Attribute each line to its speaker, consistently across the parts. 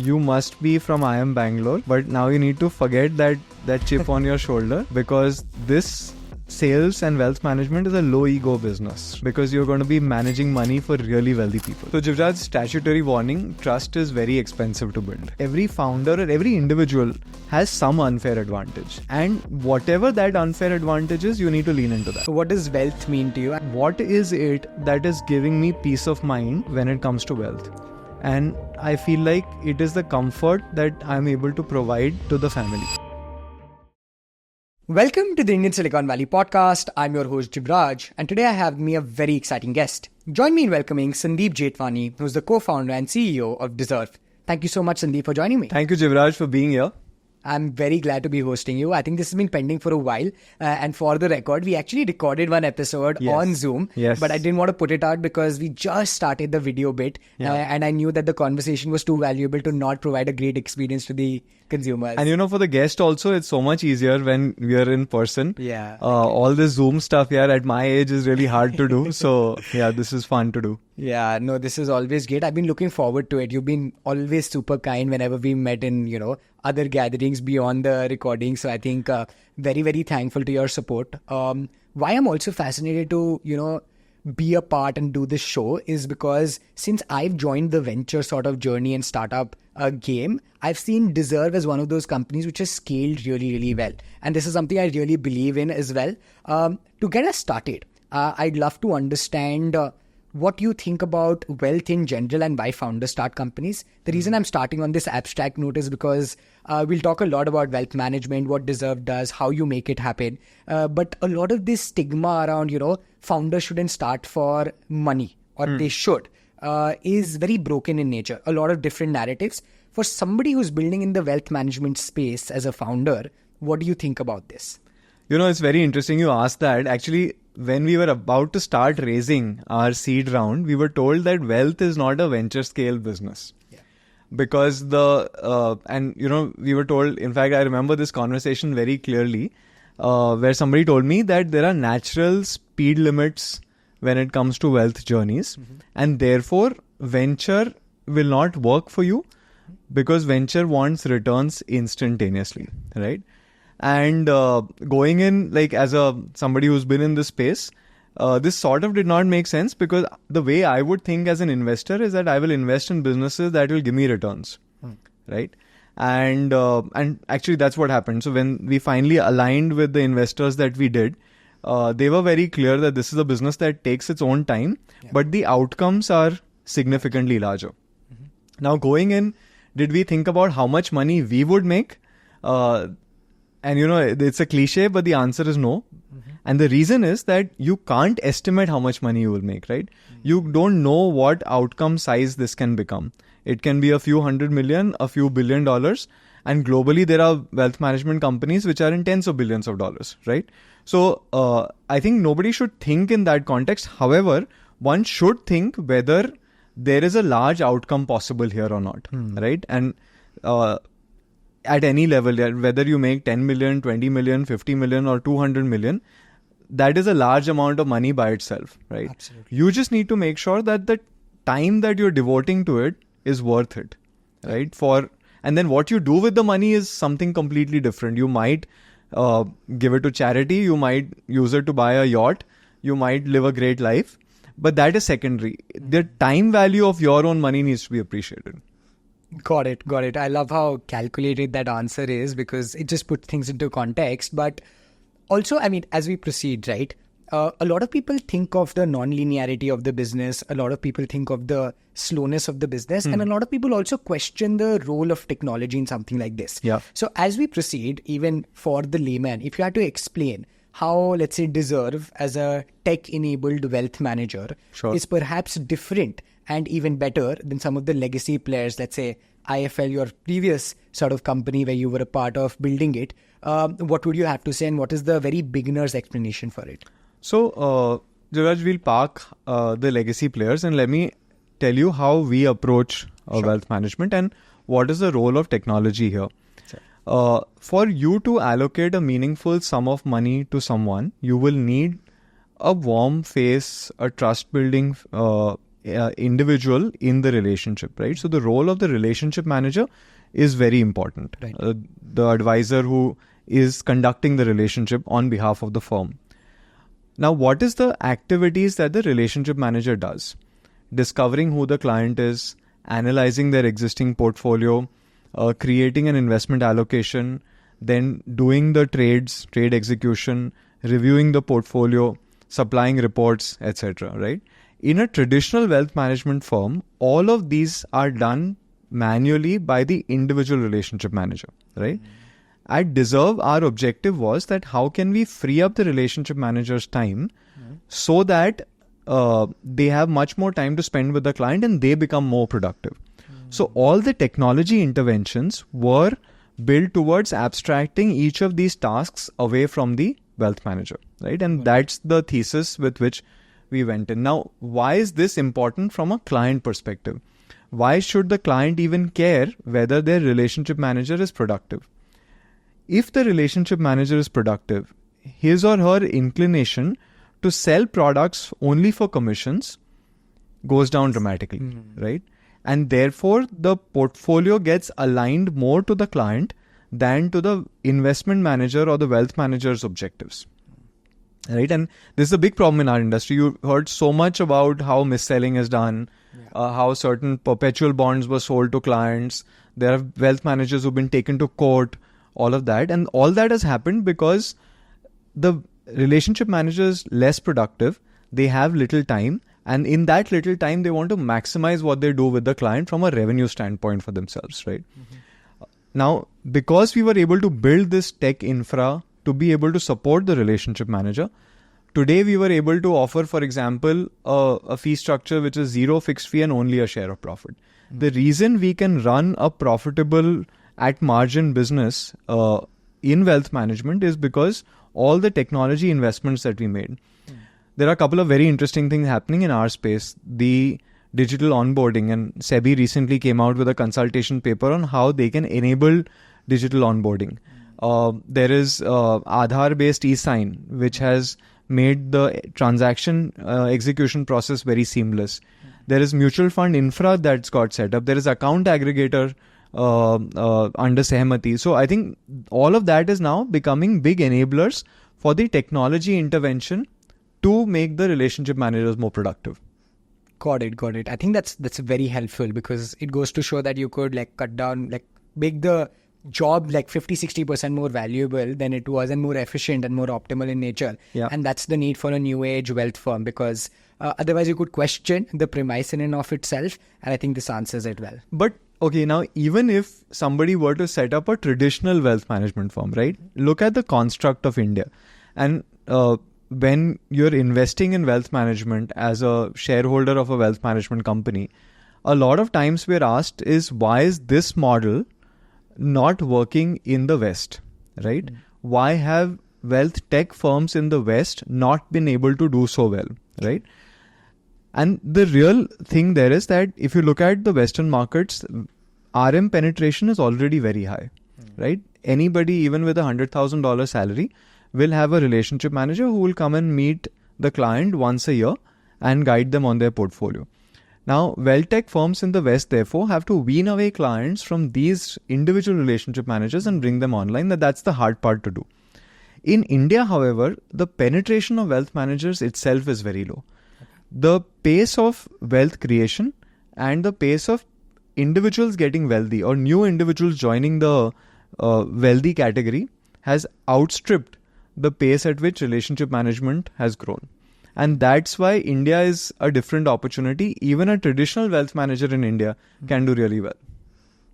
Speaker 1: you must be from IIM Bangalore, but now you need to forget that chip on your shoulder, because this sales and wealth management is a low ego business, because you're going to be managing money for really wealthy people. So Jivraj, statutory warning, trust is very expensive to build. Every founder or every individual has some unfair advantage, and whatever that unfair advantage is, you need to lean into that.
Speaker 2: So what does wealth mean to you?
Speaker 1: What is it that is giving me peace of mind when it comes to wealth? And I feel like it is the comfort that I'm able to provide to the family.
Speaker 2: Welcome to the Indian Silicon Valley podcast. I'm your host Jivraj, and today I have me a very exciting guest. Join me in welcoming Sandeep Jethwani, who's the co-founder and CEO of Dezerv. Thank you so much, Sandeep, for joining me.
Speaker 1: Thank you, Jivraj, for being here.
Speaker 2: I'm very glad to be hosting you. I think this has been pending for a while. And for the record, we actually recorded one episode on Zoom.
Speaker 1: Yes.
Speaker 2: But I didn't want to put it out because we just started the video bit. And I knew that the conversation was too valuable to not provide a great experience to the consumers.
Speaker 1: And for the guest also, it's so much easier when we are in person.
Speaker 2: Yeah.
Speaker 1: All this Zoom stuff here at my age is really hard to do. So yeah, this is fun to do.
Speaker 2: Yeah, no, this is always great. I've been looking forward to it. You've been always super kind whenever we met in, other gatherings beyond the recording. So I think very, very thankful to your support. Why I'm also fascinated to, be a part and do this show is because since I've joined the venture sort of journey and startup game, I've seen Dezerv as one of those companies which has scaled really, really well. And this is something I really believe in as well. To get us started, I'd love to understand what you think about wealth in general and why founders start companies. The reason I'm starting on this abstract note is because we'll talk a lot about wealth management, what Dezerv does, how you make it happen. But a lot of this stigma around, founders shouldn't start for money or they should is very broken in nature. A lot of different narratives. For somebody who's building in the wealth management space as a founder, what do you think about this?
Speaker 1: It's very interesting you asked that. Actually, when we were about to start raising our seed round, we were told that wealth is not a venture scale business. Yeah. Because we were told, in fact, I remember this conversation very clearly, where somebody told me that there are natural speed limits when it comes to wealth journeys. Mm-hmm. And therefore, venture will not work for you because venture wants returns instantaneously, right? And going in, like as somebody who's been in this space, this sort of did not make sense, because the way I would think as an investor is that I will invest in businesses that will give me returns, right? And actually that's what happened. So when we finally aligned with the investors that we did, they were very clear that this is a business that takes its own time, but the outcomes are significantly larger. Mm-hmm. Now going in, did we think about how much money we would make? And it's a cliche, but the answer is no. Mm-hmm. And the reason is that you can't estimate how much money you will make, right? Mm-hmm. You don't know what outcome size this can become. It can be a few $100 million, a few $1 billion. And globally, there are wealth management companies which are in tens of billions of dollars, right? So I think nobody should think in that context. However, one should think whether there is a large outcome possible here or not, right? And at any level, whether you make 10 million, 20 million, 50 million or 200 million, that is a large amount of money by itself, right?
Speaker 2: Absolutely.
Speaker 1: You just need to make sure that the time that you're devoting to it is worth it, right? And then what you do with the money is something completely different. You might give it to charity, you might use it to buy a yacht, you might live a great life, but that is secondary. The time value of your own money needs to be appreciated.
Speaker 2: Got it. I love how calculated that answer is, because it just puts things into context. But also, as we proceed, right, a lot of people think of the non-linearity of the business. A lot of people think of the slowness of the business. And a lot of people also question the role of technology in something like this.
Speaker 1: Yeah.
Speaker 2: So as we proceed, even for the layman, if you had to explain how, let's say, Dezerv as a tech-enabled wealth manager is perhaps different and even better than some of the legacy players, let's say IFL, your previous sort of company where you were a part of building it, what would you have to say, and what is the very beginner's explanation for it?
Speaker 1: So, Jiraj, we'll park the legacy players and let me tell you how we approach wealth management and what is the role of technology here. For you to allocate a meaningful sum of money to someone, you will need a warm face, a trust building individual in the relationship, right? So the role of the relationship manager is very important.
Speaker 2: Right.
Speaker 1: The advisor who is conducting the relationship on behalf of the firm. Now, what is the activities that the relationship manager does? Discovering who the client is, analyzing their existing portfolio, creating an investment allocation, then doing the trades, trade execution, reviewing the portfolio, supplying reports, etc. Right? In a traditional wealth management firm, all of these are done manually by the individual relationship manager, right? At Dezerv, our objective was that how can we free up the relationship manager's time so that they have much more time to spend with the client and they become more productive. So all the technology interventions were built towards abstracting each of these tasks away from the wealth manager, right? And that's the thesis with which we went in. Now, why is this important from a client perspective? Why should the client even care whether their relationship manager is productive? If the relationship manager is productive, his or her inclination to sell products only for commissions goes down dramatically, right? And therefore, the portfolio gets aligned more to the client than to the investment manager or the wealth manager's objectives. Right? And this is a big problem in our industry. You heard so much about how mis-selling is done, how certain perpetual bonds were sold to clients. There are wealth managers who've been taken to court, all of that. And all that has happened because the relationship manager is less productive. They have little time. And in that little time, they want to maximize what they do with the client from a revenue standpoint for themselves, right? Now, because we were able to build this tech infra to be able to support the relationship manager, today we were able to offer, for example, a fee structure which is zero fixed fee and only a share of profit. The reason we can run a profitable at margin business in wealth management is because all the technology investments that we made. There are a couple of very interesting things happening in our space. The digital onboarding, and SEBI recently came out with a consultation paper on how they can enable digital onboarding. There is Aadhaar-based e-sign, which has made the transaction execution process very seamless. There is mutual fund infra that's got set up. There is account aggregator under Sehmati. So I think all of that is now becoming big enablers for the technology intervention to make the relationship managers more productive.
Speaker 2: Got it. I think that's very helpful because it goes to show that you could cut down, make the job 50-60% more valuable than it was and more efficient and more optimal in nature.
Speaker 1: Yeah.
Speaker 2: And that's the need for a new age wealth firm because otherwise you could question the premise in and of itself. And I think this answers it well.
Speaker 1: But okay, now even if somebody were to set up a traditional wealth management firm, right? Look at the construct of India. And when you're investing in wealth management as a shareholder of a wealth management company, a lot of times we're asked is why is this model not working in the West, right? Why have wealth tech firms in the West not been able to do so well, right? And the real thing there is that if you look at the Western markets, RM penetration is already very high, right? Anybody, even with $100,000 salary, will have a relationship manager who will come and meet the client once a year and guide them on their portfolio. Now, well-tech firms in the West, therefore, have to wean away clients from these individual relationship managers and bring them online. That's the hard part to do. In India, however, the penetration of wealth managers itself is very low. The pace of wealth creation and the pace of individuals getting wealthy or new individuals joining the wealthy category has outstripped the pace at which relationship management has grown. And that's why India is a different opportunity. Even a traditional wealth manager in India can do really well.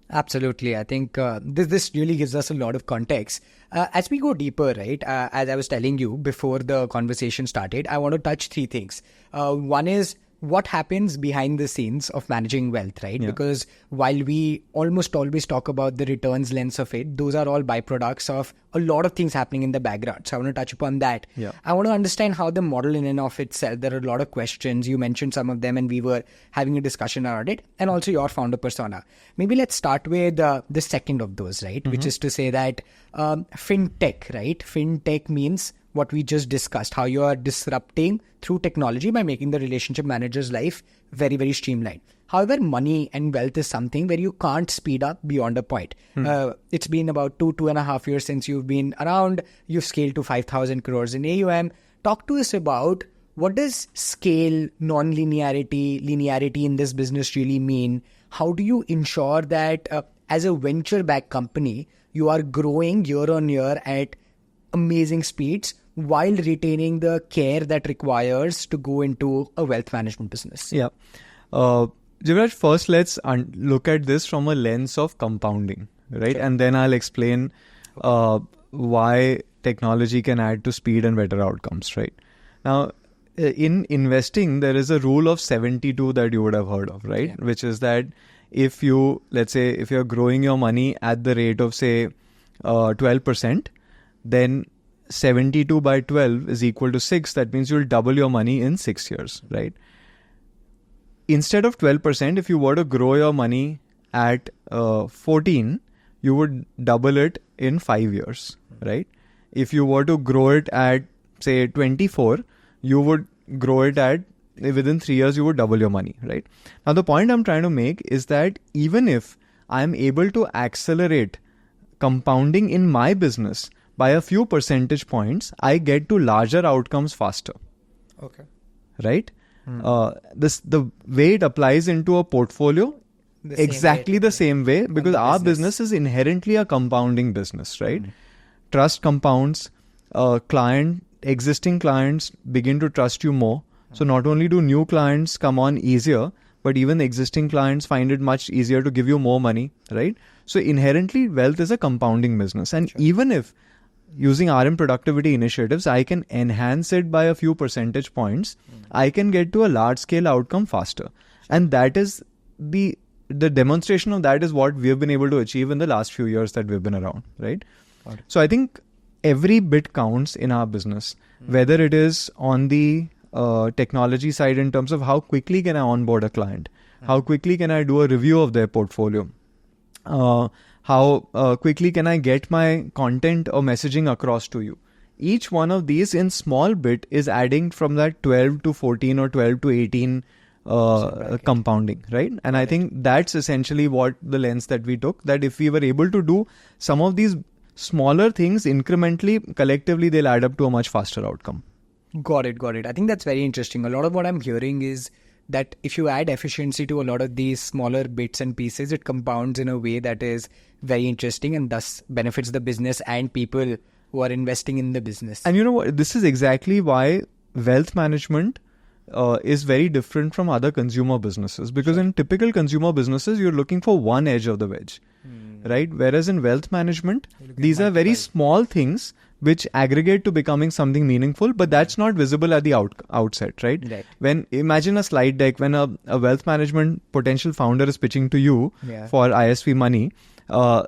Speaker 2: Absolutely. I think this really gives us a lot of context. As we go deeper, right, as I was telling you before the conversation started, I want to touch three things. One is what happens behind the scenes of managing wealth, right?
Speaker 1: Yeah.
Speaker 2: Because while we almost always talk about the returns lens of it, those are all byproducts of a lot of things happening in the background. So I want to touch upon that.
Speaker 1: Yeah.
Speaker 2: I want to understand how the model in and of itself, there are a lot of questions. You mentioned some of them and we were having a discussion around it, and also your founder persona. Maybe let's start with the second of those, right? Which is to say that fintech, right? Fintech means what we just discussed, how you are disrupting through technology by making the relationship manager's life very, very streamlined. However, money and wealth is something where you can't speed up beyond a point. It's been about 2.5 years since you've been around. You've scaled to 5,000 crores in AUM. Talk to us about what does scale, non-linearity, linearity in this business really mean? How do you ensure that as a venture-backed company, you are growing year on year at amazing speeds while retaining the care that requires to go into a wealth management business?
Speaker 1: Yeah. Jivraj, first let's look at this from a lens of compounding, right?
Speaker 2: Sure.
Speaker 1: And then I'll explain why technology can add to speed and better outcomes, right? Now, in investing, there is a rule of 72 that you would have heard of, right?
Speaker 2: Yeah.
Speaker 1: Which is that if you, let's say, if you're growing your money at the rate of, say, 12%, then 72 by 12 is equal to 6. That means you'll double your money in 6 years, right? Instead of 12%, if you were to grow your money at 14, you would double it in 5 years, right? If you were to grow it at, say, 24, you would grow it at, within 3 years, you would double your money, right? Now, the point I'm trying to make is that even if I'm able to accelerate compounding in my business by a few percentage points, I get to larger outcomes faster.
Speaker 2: Okay.
Speaker 1: Right? The way it applies into a portfolio, exactly the same way, because our business is inherently a compounding business, right? Trust compounds, existing clients begin to trust you more. So not only do new clients come on easier, but even existing clients find it much easier to give you more money, right? So inherently, wealth is a compounding business. And even if using RM productivity initiatives, I can enhance it by a few percentage points, I can get to a large scale outcome faster. And that is the demonstration of that is what we have been able to achieve in the last few years that we've been around, right? So I think every bit counts in our business, whether it is on the technology side in terms of how quickly can I onboard a client, how quickly can I do a review of their portfolio, how quickly can I get my content or messaging across to you. Each one of these in small bit is adding from that 12 to 14 or 12 to 18 compounding, right? And I think that's essentially what the lens that we took, that if we were able to do some of these smaller things incrementally, collectively, they'll add up to a much faster outcome.
Speaker 2: Got it. I think that's very interesting. A lot of what I'm hearing is that if you add efficiency to a lot of these smaller bits and pieces, it compounds in a way that is very interesting and thus benefits the business and people who are investing in the business.
Speaker 1: And you know what? This is exactly why wealth management is very different from other consumer businesses. Because in typical consumer businesses, you're looking for one edge of the wedge, right? Whereas in wealth management, these are very small things which aggregate to becoming something meaningful, but that's not visible at the outset, right? When imagine a slide deck, when a wealth management potential founder is pitching to you for ISV money,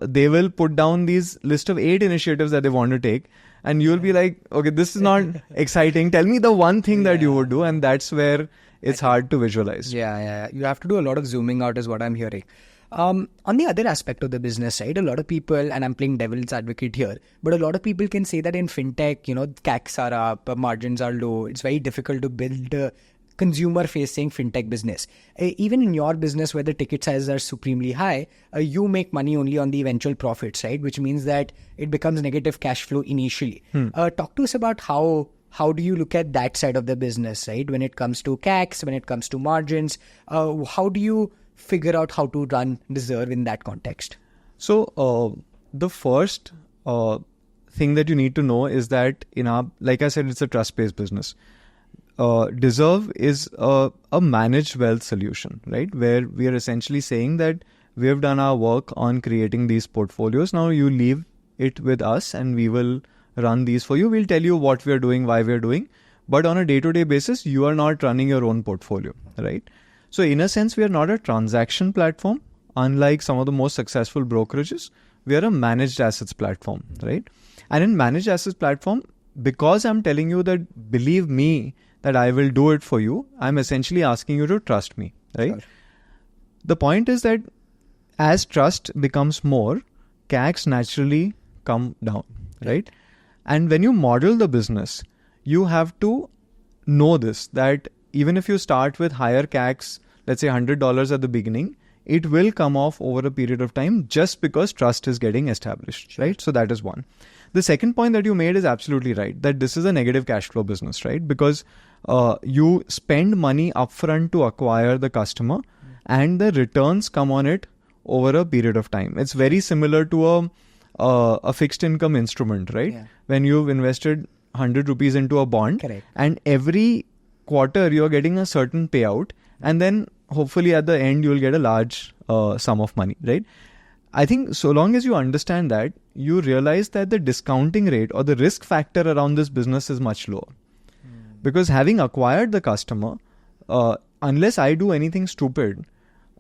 Speaker 1: they will put down these list of 8 initiatives that they want to take, and you'll be like, okay, this is not exciting. Tell me the one thing that you would do, and that's where it's hard to visualize.
Speaker 2: Yeah. You have to do a lot of zooming out is what I'm hearing. On the other aspect of the business side, a lot of people, and I'm playing devil's advocate here, but a lot of people can say that in fintech, CACs are up, margins are low. It's very difficult to build a consumer-facing fintech business. Even in your business where the ticket sizes are supremely high, you make money only on the eventual profits, right? Which means that it becomes negative cash flow initially. Talk to us about how do you look at that side of the business, right? When it comes to CACs, when it comes to margins, how do you figure out how to run Dezerv in that context?
Speaker 1: So the first thing that you need to know is that like I said, it's a trust-based business. Dezerv is a managed wealth solution, right? Where we are essentially saying that we have done our work on creating these portfolios. Now you leave it with us and we will run these for you. We'll tell you what we are doing, why we are doing. But on a day-to-day basis, you are not running your own portfolio, right? So in a sense, we are not a transaction platform. Unlike some of the most successful brokerages, we are a managed assets platform, right? And in managed assets platform, because I'm telling you that, believe me, that I will do it for you, I'm essentially asking you to trust me, right? Sure. The point is that as trust becomes more, CACs naturally come down, right? And when you model the business, you have to know this, that even if you start with higher CACs, let's say $100 at the beginning, it will come off over a period of time just because trust is getting established, right? So that is one. The second point that you made is absolutely right, that this is a negative cash flow business, right? Because you spend money upfront to acquire the customer and the returns come on it over a period of time. It's very similar to a fixed income instrument, right? Yeah. When you've invested 100 rupees into a bond,
Speaker 2: correct,
Speaker 1: and every quarter you're getting a certain payout, and then hopefully at the end you'll get a large sum of money, right? I think so long as you understand that, you realize that the discounting rate or the risk factor around this business is much lower. Because having acquired the customer, unless I do anything stupid,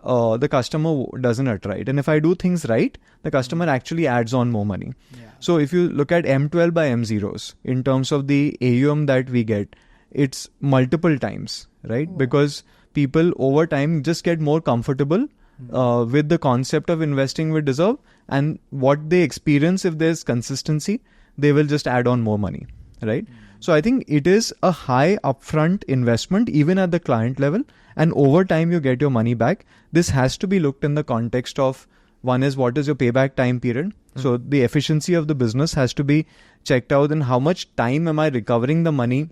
Speaker 1: the customer doesn't attrite. And if I do things right, the customer actually adds on more money. Yeah. So if you look at M12 by M0s, in terms of the AUM that we get, it's multiple times, right? Because people over time just get more comfortable with the concept of investing with Dezerv, and what they experience, if there's consistency, they will just add on more money, right? So I think it is a high upfront investment even at the client level, and over time you get your money back. This has to be looked in the context of, one is what is your payback time period. So the efficiency of the business has to be checked out, and how much time am I recovering the money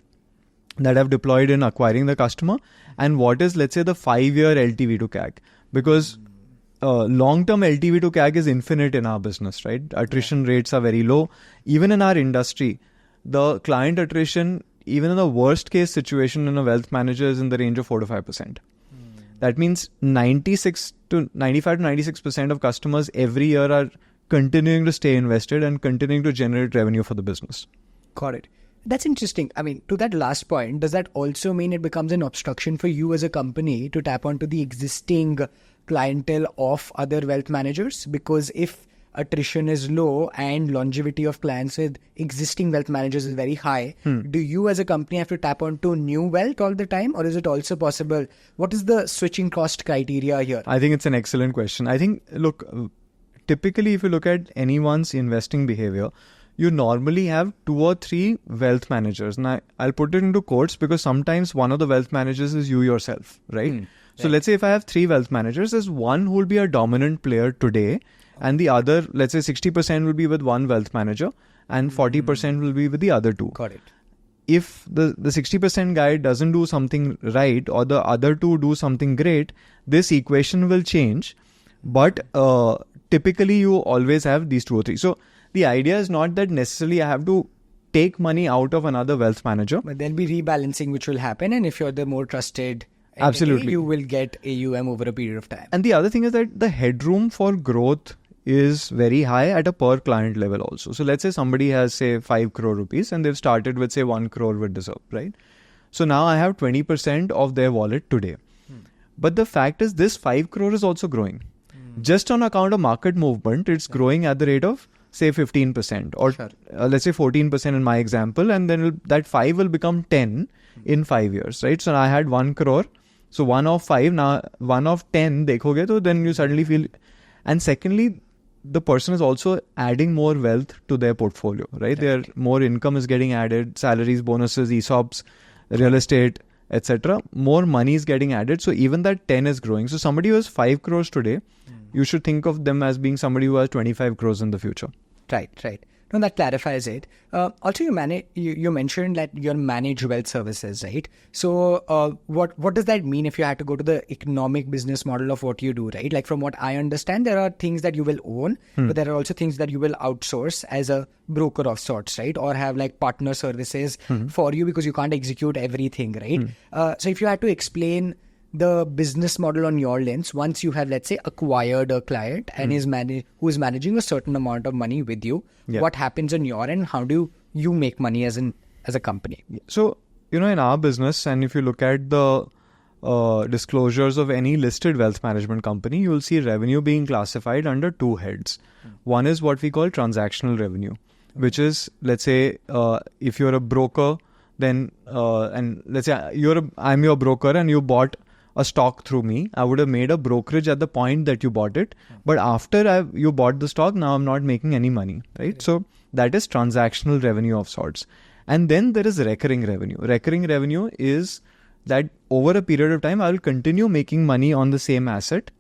Speaker 1: that I've deployed in acquiring the customer, and what is, let's say, the 5-year LTV to CAC. Because long-term LTV to CAC is infinite in our business, right? Attrition rates are very low. Even in our industry, the client attrition, even in the worst case situation in a wealth manager, is in the range of 4 to 5%. That means 95 to 96% of customers every year are continuing to stay invested and continuing to generate revenue for the business.
Speaker 2: Got it. That's interesting. I mean, to that last point, does that also mean it becomes an obstruction for you as a company to tap onto the existing clientele of other wealth managers? Because if attrition is low and longevity of clients with existing wealth managers is very high, do you as a company have to tap onto new wealth all the time, or is it also possible? What is the switching cost criteria here?
Speaker 1: I think it's an excellent question. I think, look, typically if you look at anyone's investing behavior, you normally have 2 or 3 wealth managers. Now, I'll put it into quotes because sometimes one of the wealth managers is you yourself, right? So let's say if I have 3 wealth managers, there's one who will be a dominant player today, and the other, let's say 60% will be with one wealth manager and 40% will be with the other 2.
Speaker 2: Got it.
Speaker 1: If the 60% guy doesn't do something right, or the other 2 do something great, this equation will change. But typically you always have these 2 or 3. So the idea is not that necessarily I have to take money out of another wealth manager.
Speaker 2: But there'll be rebalancing which will happen, and if you're the more trusted entity,
Speaker 1: absolutely,
Speaker 2: you will get AUM over a period of time.
Speaker 1: And the other thing is that the headroom for growth is very high at a per client level also. So let's say somebody has, say, 5 crore rupees and they've started with, say, 1 crore with Dezerv, right? So now I have 20% of their wallet today. But the fact is this 5 crore is also growing. Just on account of market movement, it's growing at the rate of, say, 15% or let's say 14% in my example, and then that 5 will become 10 in 5 years, right? So I had 1 crore. So 1 of 5, now 1 of 10, dekhoge, so then you suddenly feel. And secondly, the person is also adding more wealth to their portfolio, right? Their more income is getting added, salaries, bonuses, ESOPs, real estate, etc. More money is getting added. So even that 10 is growing. So somebody who has 5 crores today, you should think of them as being somebody who has 25 crores in the future.
Speaker 2: Right. No, that clarifies it. Also, you mentioned that you manage wealth services, right? So what does that mean if you had to go to the economic business model of what you do, right? Like from what I understand, there are things that you will own, but there are also things that you will outsource as a broker of sorts, right? Or have like partner services for you because you can't execute everything, right? So if you had to explain the business model on your lens, once you have, let's say, acquired a client and who is managing a certain amount of money with you, what happens on your end? How do you make money as a company?
Speaker 1: So, in our business, and if you look at the disclosures of any listed wealth management company, you will see revenue being classified under 2 heads. One is what we call transactional revenue, which is, let's say, if you're a broker, then and let's say I'm your broker and you bought a stock through me. I would have made a brokerage at the point that you bought it. But after you bought the stock, now I'm not making any money, right? So that is transactional revenue of sorts. And then there is recurring revenue. Recurring revenue is that over a period of time, I will continue making money on the same asset,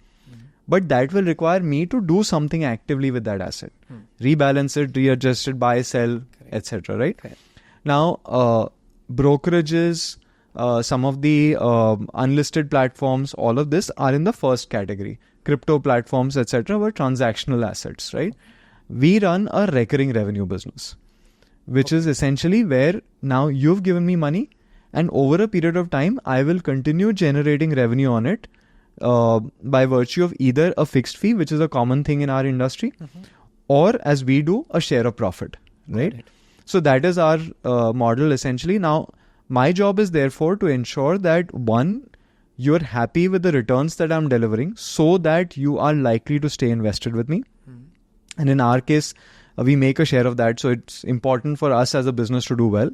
Speaker 1: but that will require me to do something actively with that asset. Rebalance it, readjust it, buy, sell, etc. Right? Now, brokerages, some of the unlisted platforms, all of this are in the first category. Crypto platforms, etc. were transactional assets, right? We run a recurring revenue business, which is essentially where now you've given me money, and over a period of time, I will continue generating revenue on it by virtue of either a fixed fee, which is a common thing in our industry, or as we do, a share of profit, right? So that is our model essentially. Now, my job is therefore to ensure that one, you're happy with the returns that I'm delivering so that you are likely to stay invested with me. And in our case, we make a share of that. So it's important for us as a business to do well.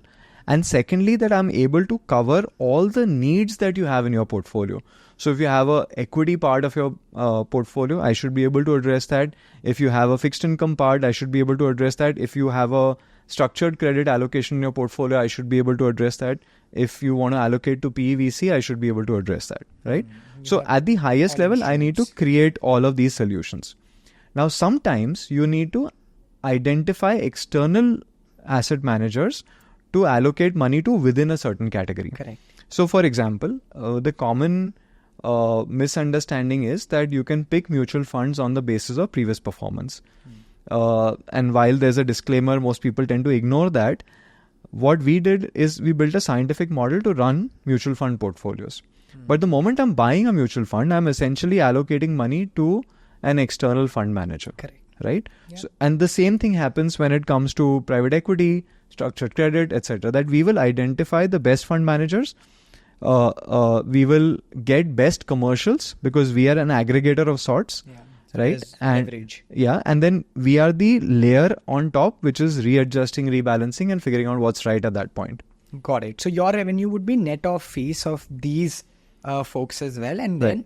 Speaker 1: And secondly, that I'm able to cover all the needs that you have in your portfolio. So if you have a equity part of your portfolio, I should be able to address that. If you have a fixed income part, I should be able to address that. If you have a structured credit allocation in your portfolio, I should be able to address that. If you want to allocate to PEVC, I should be able to address that, right? So at the highest level, I need to create all of these solutions. Now, sometimes you need to identify external asset managers to allocate money to within a certain category.
Speaker 2: Correct.
Speaker 1: So, for example, the common misunderstanding is that you can pick mutual funds on the basis of previous performance. And while there's a disclaimer, most people tend to ignore that. What we did is we built a scientific model to run mutual fund portfolios. But the moment I'm buying a mutual fund, I'm essentially allocating money to an external fund manager.
Speaker 2: Correct.
Speaker 1: Right? Yeah. So, and the same thing happens when it comes to private equity, structured credit, etc. That we will identify the best fund managers. We will get best commercials because we are an aggregator of sorts. Yeah. So right? And leverage. Yeah. And then we are the layer on top, which is readjusting, rebalancing and figuring out what's right at that point.
Speaker 2: Got it. So your revenue would be net of fees of these folks as well, and then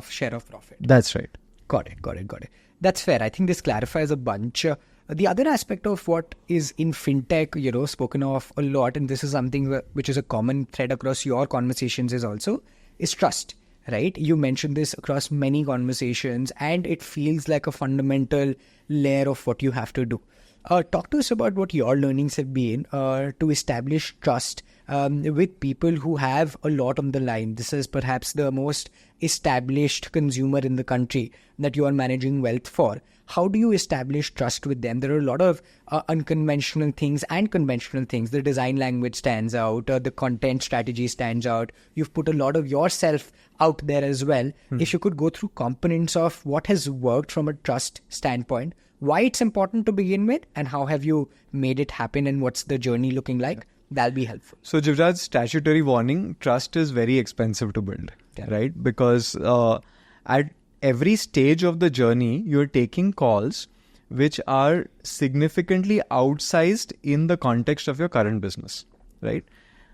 Speaker 2: share of profit.
Speaker 1: That's right.
Speaker 2: Got it. That's fair. I think this clarifies a bunch. The other aspect of what is in fintech, spoken of a lot, and this is something which is a common thread across your conversations is trust, right? You mentioned this across many conversations, and it feels like a fundamental layer of what you have to do. Talk to us about what your learnings have been to establish trust with people who have a lot on the line. This is perhaps the most established consumer in the country that you are managing wealth for. How do you establish trust with them? There are a lot of unconventional things and conventional things. The design language stands out. The content strategy stands out. You've put a lot of yourself out there as well. If you could go through components of what has worked from a trust standpoint, why it's important to begin with, and how have you made it happen, and what's the journey looking like? That'll be helpful.
Speaker 1: So, Jivraj, statutory warning, trust is very expensive to build, right? Because at every stage of the journey, you're taking calls which are significantly outsized in the context of your current business, right?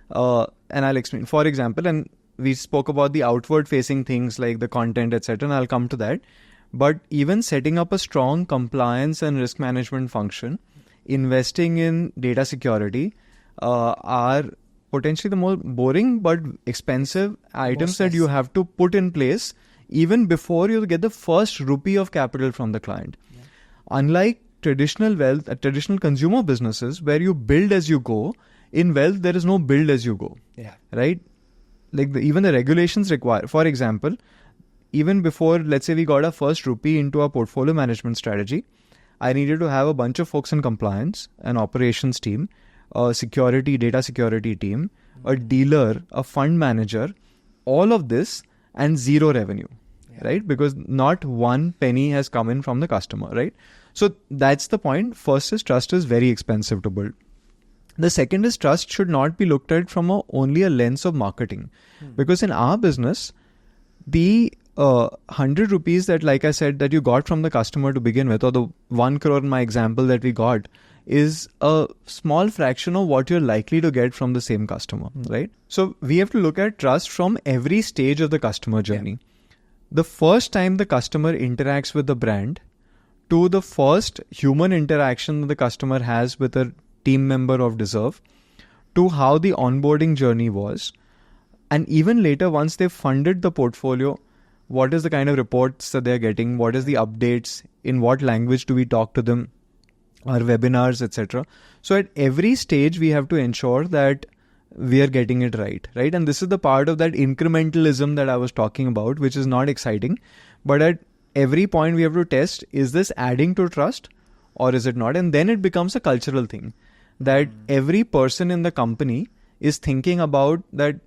Speaker 1: And I'll explain. For example, and we spoke about the outward facing things like the content, etc., and I'll come to that. But even setting up a strong compliance and risk management function, investing in data security are potentially the most boring but expensive items that you have to put in place even before you get the first rupee of capital from the client. Yeah. Unlike traditional traditional consumer businesses where you build as you go, in wealth there is no build as you go. Yeah. Right? Like even the regulations require, for example, even before, let's say we got our first rupee into our portfolio management strategy, I needed to have a bunch of folks in compliance, an operations team, a security, data security team, a dealer, a fund manager, all of this and zero revenue, right? Because not one penny has come in from the customer, right? So that's the point. First is trust is very expensive to build. The second is trust should not be looked at from only a lens of marketing. Because in our business, the 100 rupees that, like I said, that you got from the customer to begin with, or the 1 crore in my example that we got, is a small fraction of what you're likely to get from the same customer, right? So we have to look at trust from every stage of the customer journey. Yeah. The first time the customer interacts with the brand to the first human interaction the customer has with a team member of Dezerv, to how the onboarding journey was, and even later once they've funded the portfolio, what is the kind of reports that they're getting, what is the updates, in what language do we talk to them, our webinars, etc. So at every stage we have to ensure that we are getting it right? And this is the part of that incrementalism that I was talking about, which is not exciting, but at every point we have to test, is this adding to trust or is it not? And then it becomes a cultural thing that every person in the company is thinking about that,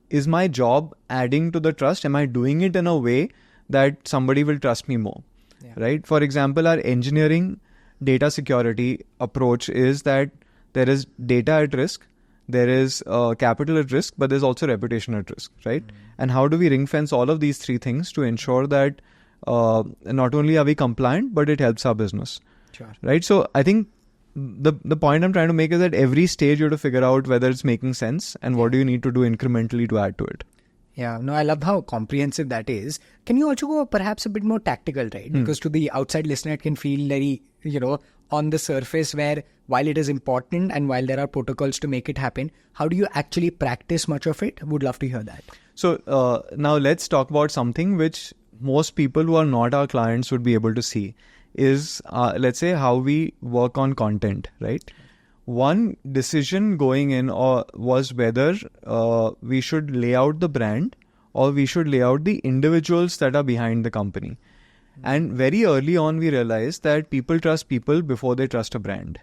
Speaker 1: is my job adding to the trust? Am I doing it in a way that somebody will trust me more? Yeah. Right? For example, our engineering data security approach is that there is data at risk, there is capital at risk, but there's also reputation at risk, right? And how do we ring fence all of these three things to ensure that not only are we compliant, but it helps our business, right? So I think the point I'm trying to make is that every stage you have to figure out whether it's making sense and what do you need to do incrementally to add to it.
Speaker 2: Yeah, no, I love how comprehensive that is. Can you also go perhaps a bit more tactical, right? Because to the outside listener, it can feel very, on the surface, where while it is important and while there are protocols to make it happen, how do you actually practice much of it? Would love to hear that.
Speaker 1: So now let's talk about something which most people who are not our clients would be able to see is, let's say, how we work on content, right? One decision going in was whether we should lay out the brand or we should lay out the individuals that are behind the company. And very early on, we realized that people trust people before they trust a brand,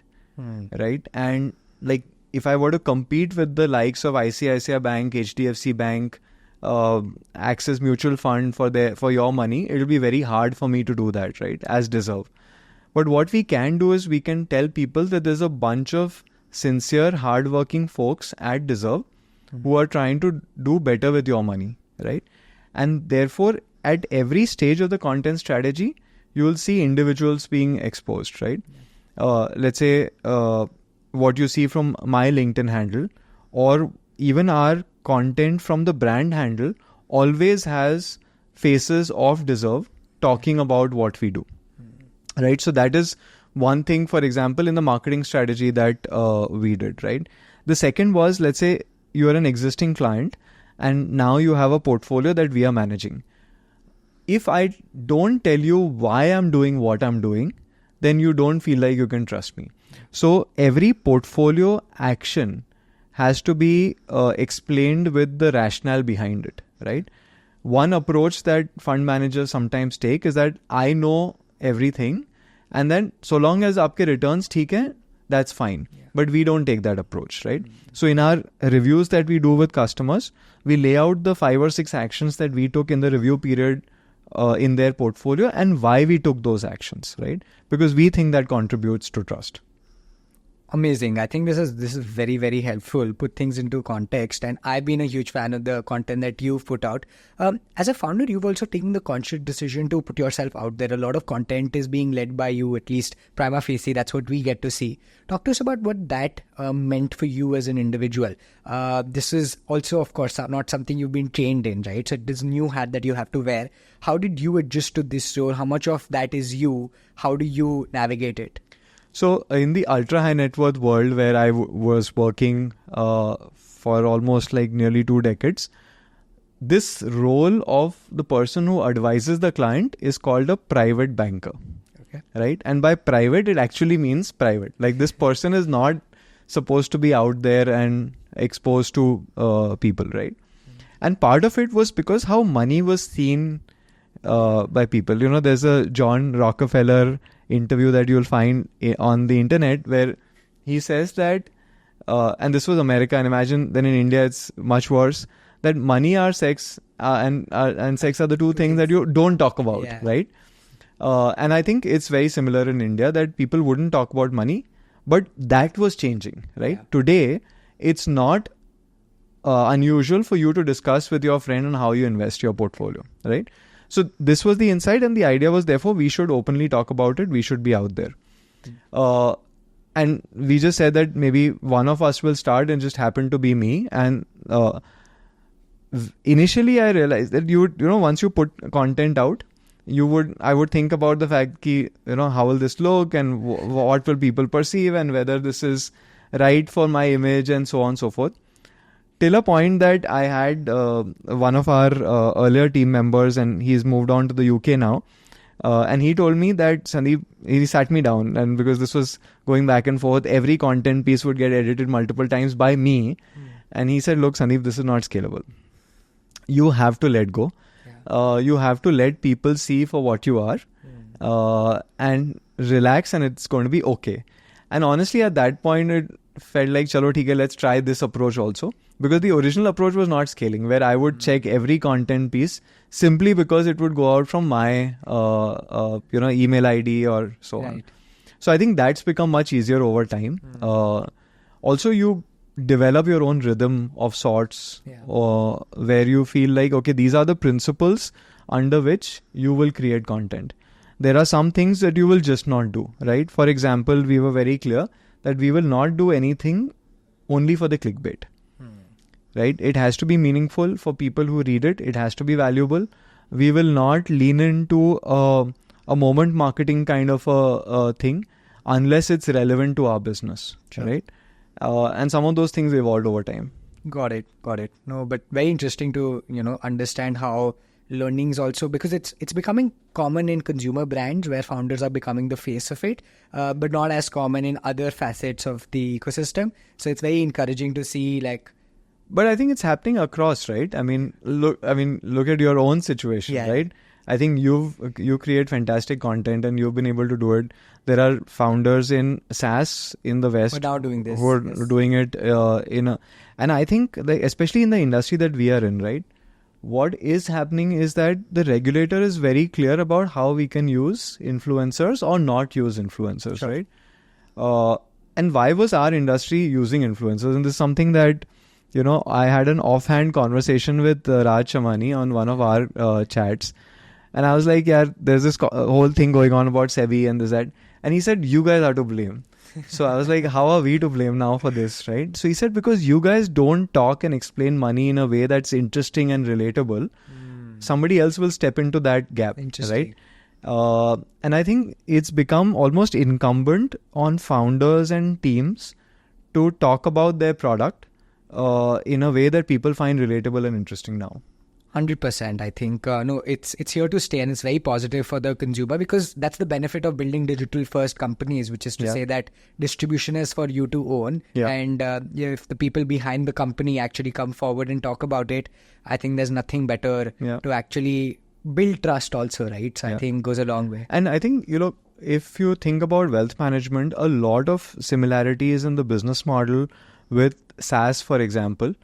Speaker 1: right? And like, if I were to compete with the likes of ICICI Bank, HDFC Bank, Access Mutual Fund for your money, it will be very hard for me to do that, right? As Dezerv. But what we can do is we can tell people that there's a bunch of sincere, hardworking folks at Dezerv who are trying to do better with your money, right? And therefore, at every stage of the content strategy, you will see individuals being exposed, right? Let's say what you see from my LinkedIn handle or even our content from the brand handle always has faces of Dezerv talking about what we do. Right. So that is one thing, for example, in the marketing strategy that we did, right? The second was, let's say you are an existing client and now you have a portfolio that we are managing. If I don't tell you why I'm doing what I'm doing, then you don't feel like you can trust me. So every portfolio action has to be explained with the rationale behind it, right? One approach that fund managers sometimes take is that I know everything, and then so long as aapke returns theek hai, that's fine. Yeah. But we don't take that approach, right? So in our reviews that we do with customers, we lay out the 5 or 6 actions that we took in the review period in their portfolio and why we took those actions, right? Because we think that contributes to trust.
Speaker 2: Amazing. I think this is very, very helpful. Put things into context. And I've been a huge fan of the content that you've put out. As a founder, you've also taken the conscious decision to put yourself out there. A lot of content is being led by you, at least prima facie. That's what we get to see. Talk to us about what that meant for you as an individual. This is also, of course, not something you've been trained in, right? So this new hat that you have to wear. How did you adjust to this role? How much of that is you? How do you navigate it?
Speaker 1: So in the ultra high net worth world where I was working for almost like nearly 2 decades, this role of the person who advises the client is called a private banker, right? And by private, it actually means private. Like this person is not supposed to be out there and exposed to people, right? And part of it was because how money was seen by people. You know, there's a John Rockefeller interview that you'll find on the internet where he says that, and this was America, and imagine then in India it's much worse, that money or sex and sex are the two things that you don't talk about, right? And I think it's very similar in India that people wouldn't talk about money, but that was changing, right? Yeah. Today, it's not unusual for you to discuss with your friend on how you invest your portfolio, right? So this was the insight, and the idea was therefore we should openly talk about it. We should be out there. and we just said that maybe one of us will start, and just happened to be me. And initially I realized that once you put content out, I would think about the fact ki, how will this look, and what will people perceive, and whether this is right for my image, and so on and so forth. Till a point that I had one of our earlier team members, and he's moved on to the UK now. And he told me that, Sandeep, he sat me down, and because this was going back and forth, every content piece would get edited multiple times by me. And he said, look, Sandeep, this is not scalable. You have to let go. You have to let people see for what you are, and relax, and it's going to be okay. And honestly, at that point, it felt like, chalo, theek hai, let's try this approach also. Because the original approach was not scaling, where I would check every content piece simply because it would go out from my email ID or so on. So I think that's become much easier over time. Also, you develop your own rhythm of sorts, where you feel like, okay, these are the principles under which you will create content. There are some things that you will just not do, right? For example, we were very clear that we will not do anything only for the clickbait. Right? It has to be meaningful for people who read it. It has to be valuable. We will not lean into a moment marketing kind of a thing unless it's relevant to our business. Sure. Right? And some of those things evolved over time.
Speaker 2: Got it. No, but very interesting to, understand how learnings also, because it's becoming common in consumer brands where founders are becoming the face of it, but not as common in other facets of the ecosystem. So it's very encouraging to see
Speaker 1: But I think it's happening across, right? Look at your own situation, right? I think you create fantastic content, and you've been able to do it. There are founders in SaaS in the West
Speaker 2: who are doing this,
Speaker 1: who are doing it and I think especially in the industry that we are in, right? What is happening is that the regulator is very clear about how we can use influencers or not use influencers, right? And why was our industry using influencers? And this is something that I had an offhand conversation with Raj Shamani on one of our chats. And I was like, there's this whole thing going on about SEBI and this, that. And he said, you guys are to blame. So I was like, how are we to blame now for this, right? So he said, because you guys don't talk and explain money in a way that's interesting and relatable, somebody else will step into that gap, right? And I think it's become almost incumbent on founders and teams to talk about their product in a way that people find relatable and interesting now.
Speaker 2: 100%. I think it's here to stay, and it's very positive for the consumer, because that's the benefit of building digital first companies, which is to say that distribution is for you to own, and if the people behind the company actually come forward and talk about it, I think there's nothing better to actually build trust also, right? So I think goes a long way.
Speaker 1: And I think if you think about wealth management, a lot of similarities in the business model with SaaS, for example.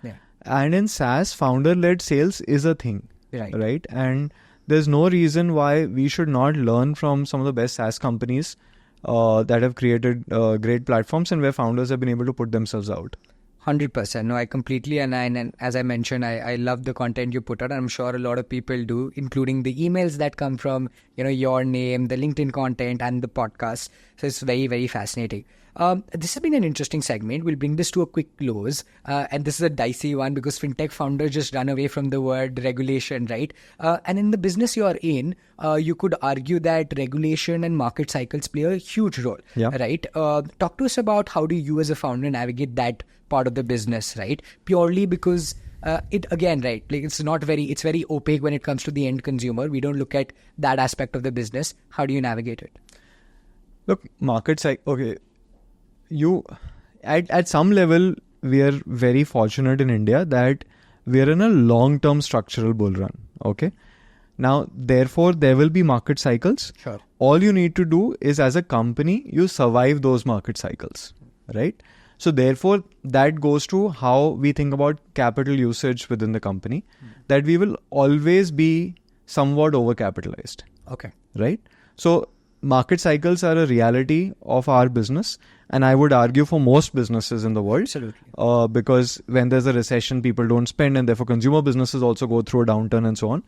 Speaker 1: And in SaaS, founder-led sales is a thing, right? And there's no reason why we should not learn from some of the best SaaS companies that have created great platforms and where founders have been able to put themselves out.
Speaker 2: 100%. No, I completely, and as I mentioned, I love the content you put out. I'm sure a lot of people do, including the emails that come from, your name, the LinkedIn content and the podcast. So it's very, very fascinating. This has been an interesting segment. We'll bring this to a quick close. And this is a dicey one because fintech founders just run away from the word regulation, right? And in the business you are in, you could argue that regulation and market cycles play a huge role, right? Talk to us about how do you as a founder navigate that part of the business, right? Purely because it again, right? Like it's very opaque when it comes to the end consumer. We don't look at that aspect of the business. How do you navigate it?
Speaker 1: Look, market cycle, okay. You at some level we are very fortunate in India that we are in a long-term structural bull run. Okay, now therefore there will be market cycles.
Speaker 2: Sure.
Speaker 1: All you need to do is, as a company, you survive those market cycles, right? So therefore that goes to how we think about capital usage within the company, that we will always be somewhat overcapitalized.
Speaker 2: Okay.
Speaker 1: Right? So market cycles are a reality of our business, and I would argue for most businesses in the world.
Speaker 2: Absolutely.
Speaker 1: Because when there's a recession, people don't spend, and therefore consumer businesses also go through a downturn and so on.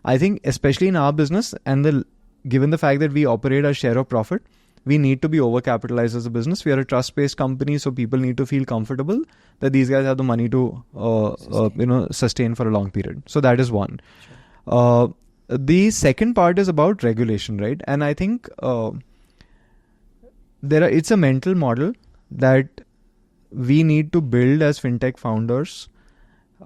Speaker 1: I think especially in our business, and given the fact that we operate our share of profit, we need to be overcapitalized as a business. We are a trust-based company, so people need to feel comfortable that these guys have the money to sustain for a long period. So that is one. Sure. The second part is about regulation, right? And I think it's a mental model that we need to build as fintech founders.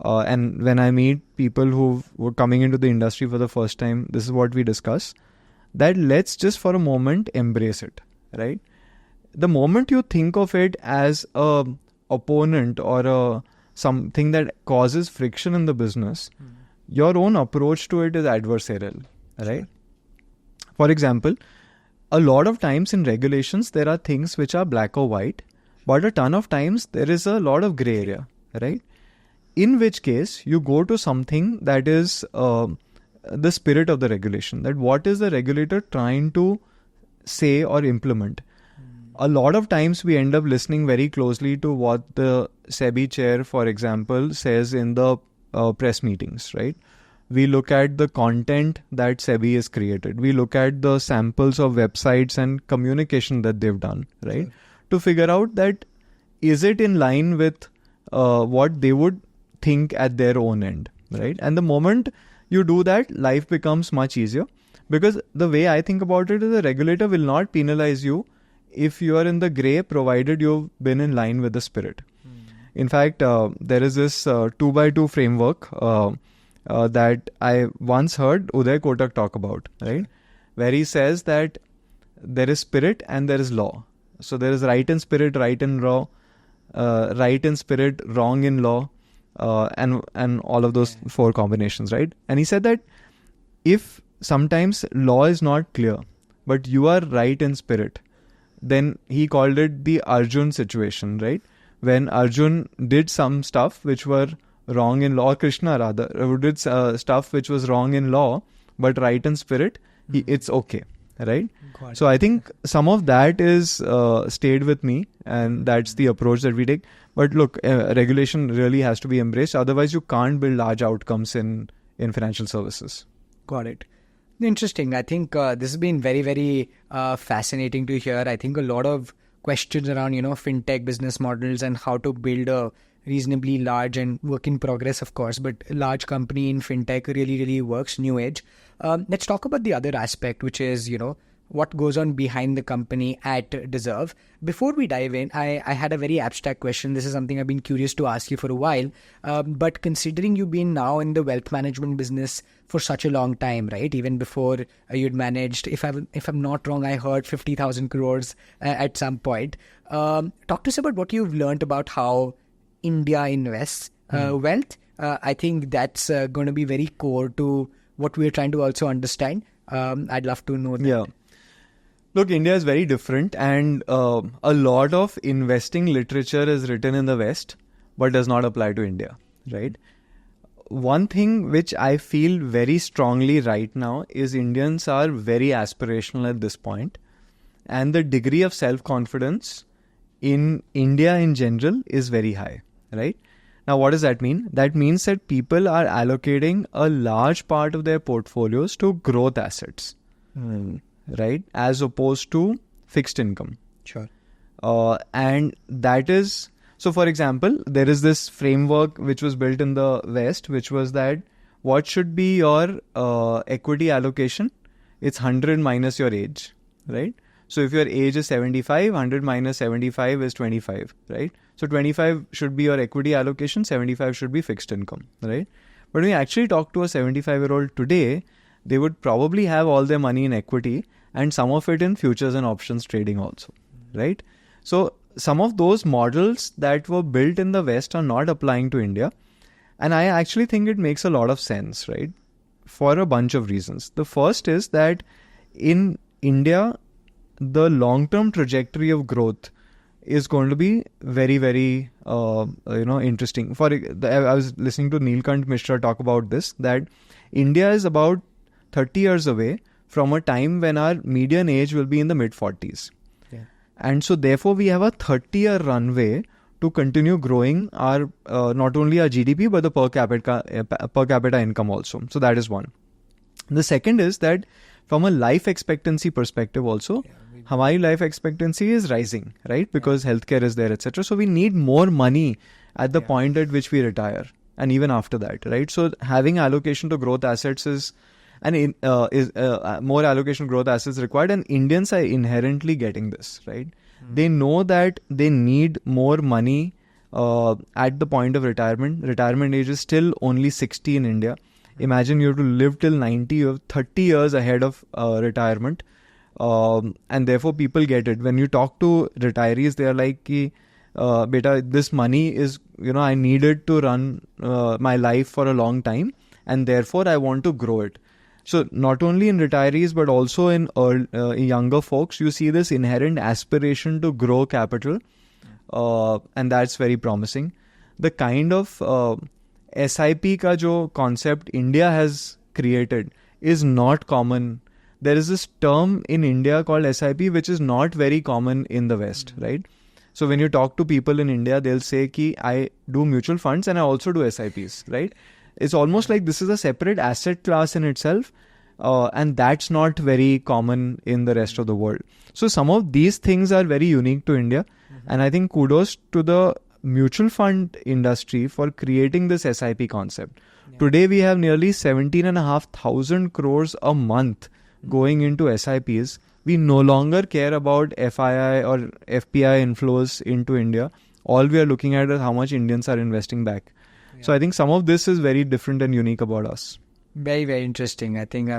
Speaker 1: And when I meet people who were coming into the industry for the first time, this is what we discuss, that let's just for a moment embrace it, right? The moment you think of it as a opponent or something that causes friction in the business, your own approach to it is adversarial, right? For example, a lot of times in regulations, there are things which are black or white, but a ton of times there is a lot of gray area, right? In which case, you go to something that is the spirit of the regulation, that what is the regulator trying to say or implement. A lot of times we end up listening very closely to what the SEBI chair, for example, says in the press meetings, right? We look at the content that SEBI has created. We look at the samples of websites and communication that they've done, right? Sure. To figure out that is it in line with what they would think at their own end, right? And the moment you do that, life becomes much easier, because the way I think about it is the regulator will not penalize you if you are in the grey, provided you've been in line with the spirit. In fact, there is this 2x2 framework that I once heard Uday Kotak talk about, right? Where he says that there is spirit and there is law. So there is right in spirit, right in law, right in spirit, wrong in law, and all of those four combinations, right? And he said that if sometimes law is not clear, but you are right in spirit, then he called it the Arjun situation, right? When Arjun did some stuff which were wrong in law, Krishna rather, who did stuff which was wrong in law, but right in spirit, it's okay, right? So I think some of that is stayed with me, and that's the approach that we take. But look, regulation really has to be embraced. Otherwise, you can't build large outcomes in financial services.
Speaker 2: Got it. Interesting. I think this has been very, very fascinating to hear. I think a lot of questions around, fintech business models and how to build a reasonably large and work in progress, of course, but a large company in fintech really, really works, new age. Let's talk about the other aspect, which is, what goes on behind the company at Dezerv. Before we dive in, I had a very abstract question. This is something I've been curious to ask you for a while. But considering you've been now in the wealth management business for such a long time, right? Even before you'd managed, if I'm not wrong, I heard 50,000 crores at some point. Talk to us about what you've learned about how India invests wealth. I think that's going to be very core to what we're trying to also understand. I'd love to know that.
Speaker 1: Yeah. Look, India is very different, and a lot of investing literature is written in the West, but does not apply to India, right? One thing which I feel very strongly right now is Indians are very aspirational at this point, and the degree of self-confidence in India in general is very high, right? Now, what does that mean? That means that people are allocating a large part of their portfolios to growth assets. Right, as opposed to fixed income.
Speaker 2: Sure.
Speaker 1: And that is, so for example, there is this framework which was built in the West, which was that what should be your equity allocation? It's 100 minus your age, right? So if your age is 75, 100 minus 75 is 25, right? So 25 should be your equity allocation, 75 should be fixed income, right? But when you actually talk to a 75-year-old today, they would probably have all their money in equity and some of it in futures and options trading also, right? So some of those models that were built in the West are not applying to India. And I actually think it makes a lot of sense, right? For a bunch of reasons. The first is that in India, the long-term trajectory of growth is going to be very, very, interesting. I was listening to Neelkant Mishra talk about this, that India is about 30 years away from a time when our median age will be in the mid-40s. Yeah. And so therefore we have a 30-year runway to continue growing our not only our GDP but the per capita income also. So that is one. The second is that from a life expectancy perspective also, हमारी life expectancy is rising, right? Because healthcare is there, etc. So we need more money at the point at which we retire, and even after that, right? So having allocation to growth assets is more allocation growth assets required, and Indians are inherently getting this, right? They know that they need more money at the point of retirement. Retirement age is still only 60 in India. Imagine you have to live till 90 or 30 years ahead of retirement. And therefore people get it. When you talk to retirees, they are like, beta, this money is, I need it to run my life for a long time, and therefore I want to grow it. So not only in retirees, but also in younger folks, you see this inherent aspiration to grow capital. And that's very promising. The kind of SIP ka jo concept India has created is not common. There is this term in India called SIP, which is not very common in the West, right? So when you talk to people in India, they'll say ki I do mutual funds and I also do SIPs, right? It's almost like this is a separate asset class in itself. And that's not very common in the rest of the world. So some of these things are very unique to India. And I think kudos to the mutual fund industry for creating this SIP concept. Today we have nearly 17,500 crores a month going into SIPs. We no longer care about FII or FPI inflows into India. All we are looking at is how much Indians are investing back. So I think some of this is very different and unique about us.
Speaker 2: Very, very interesting. I think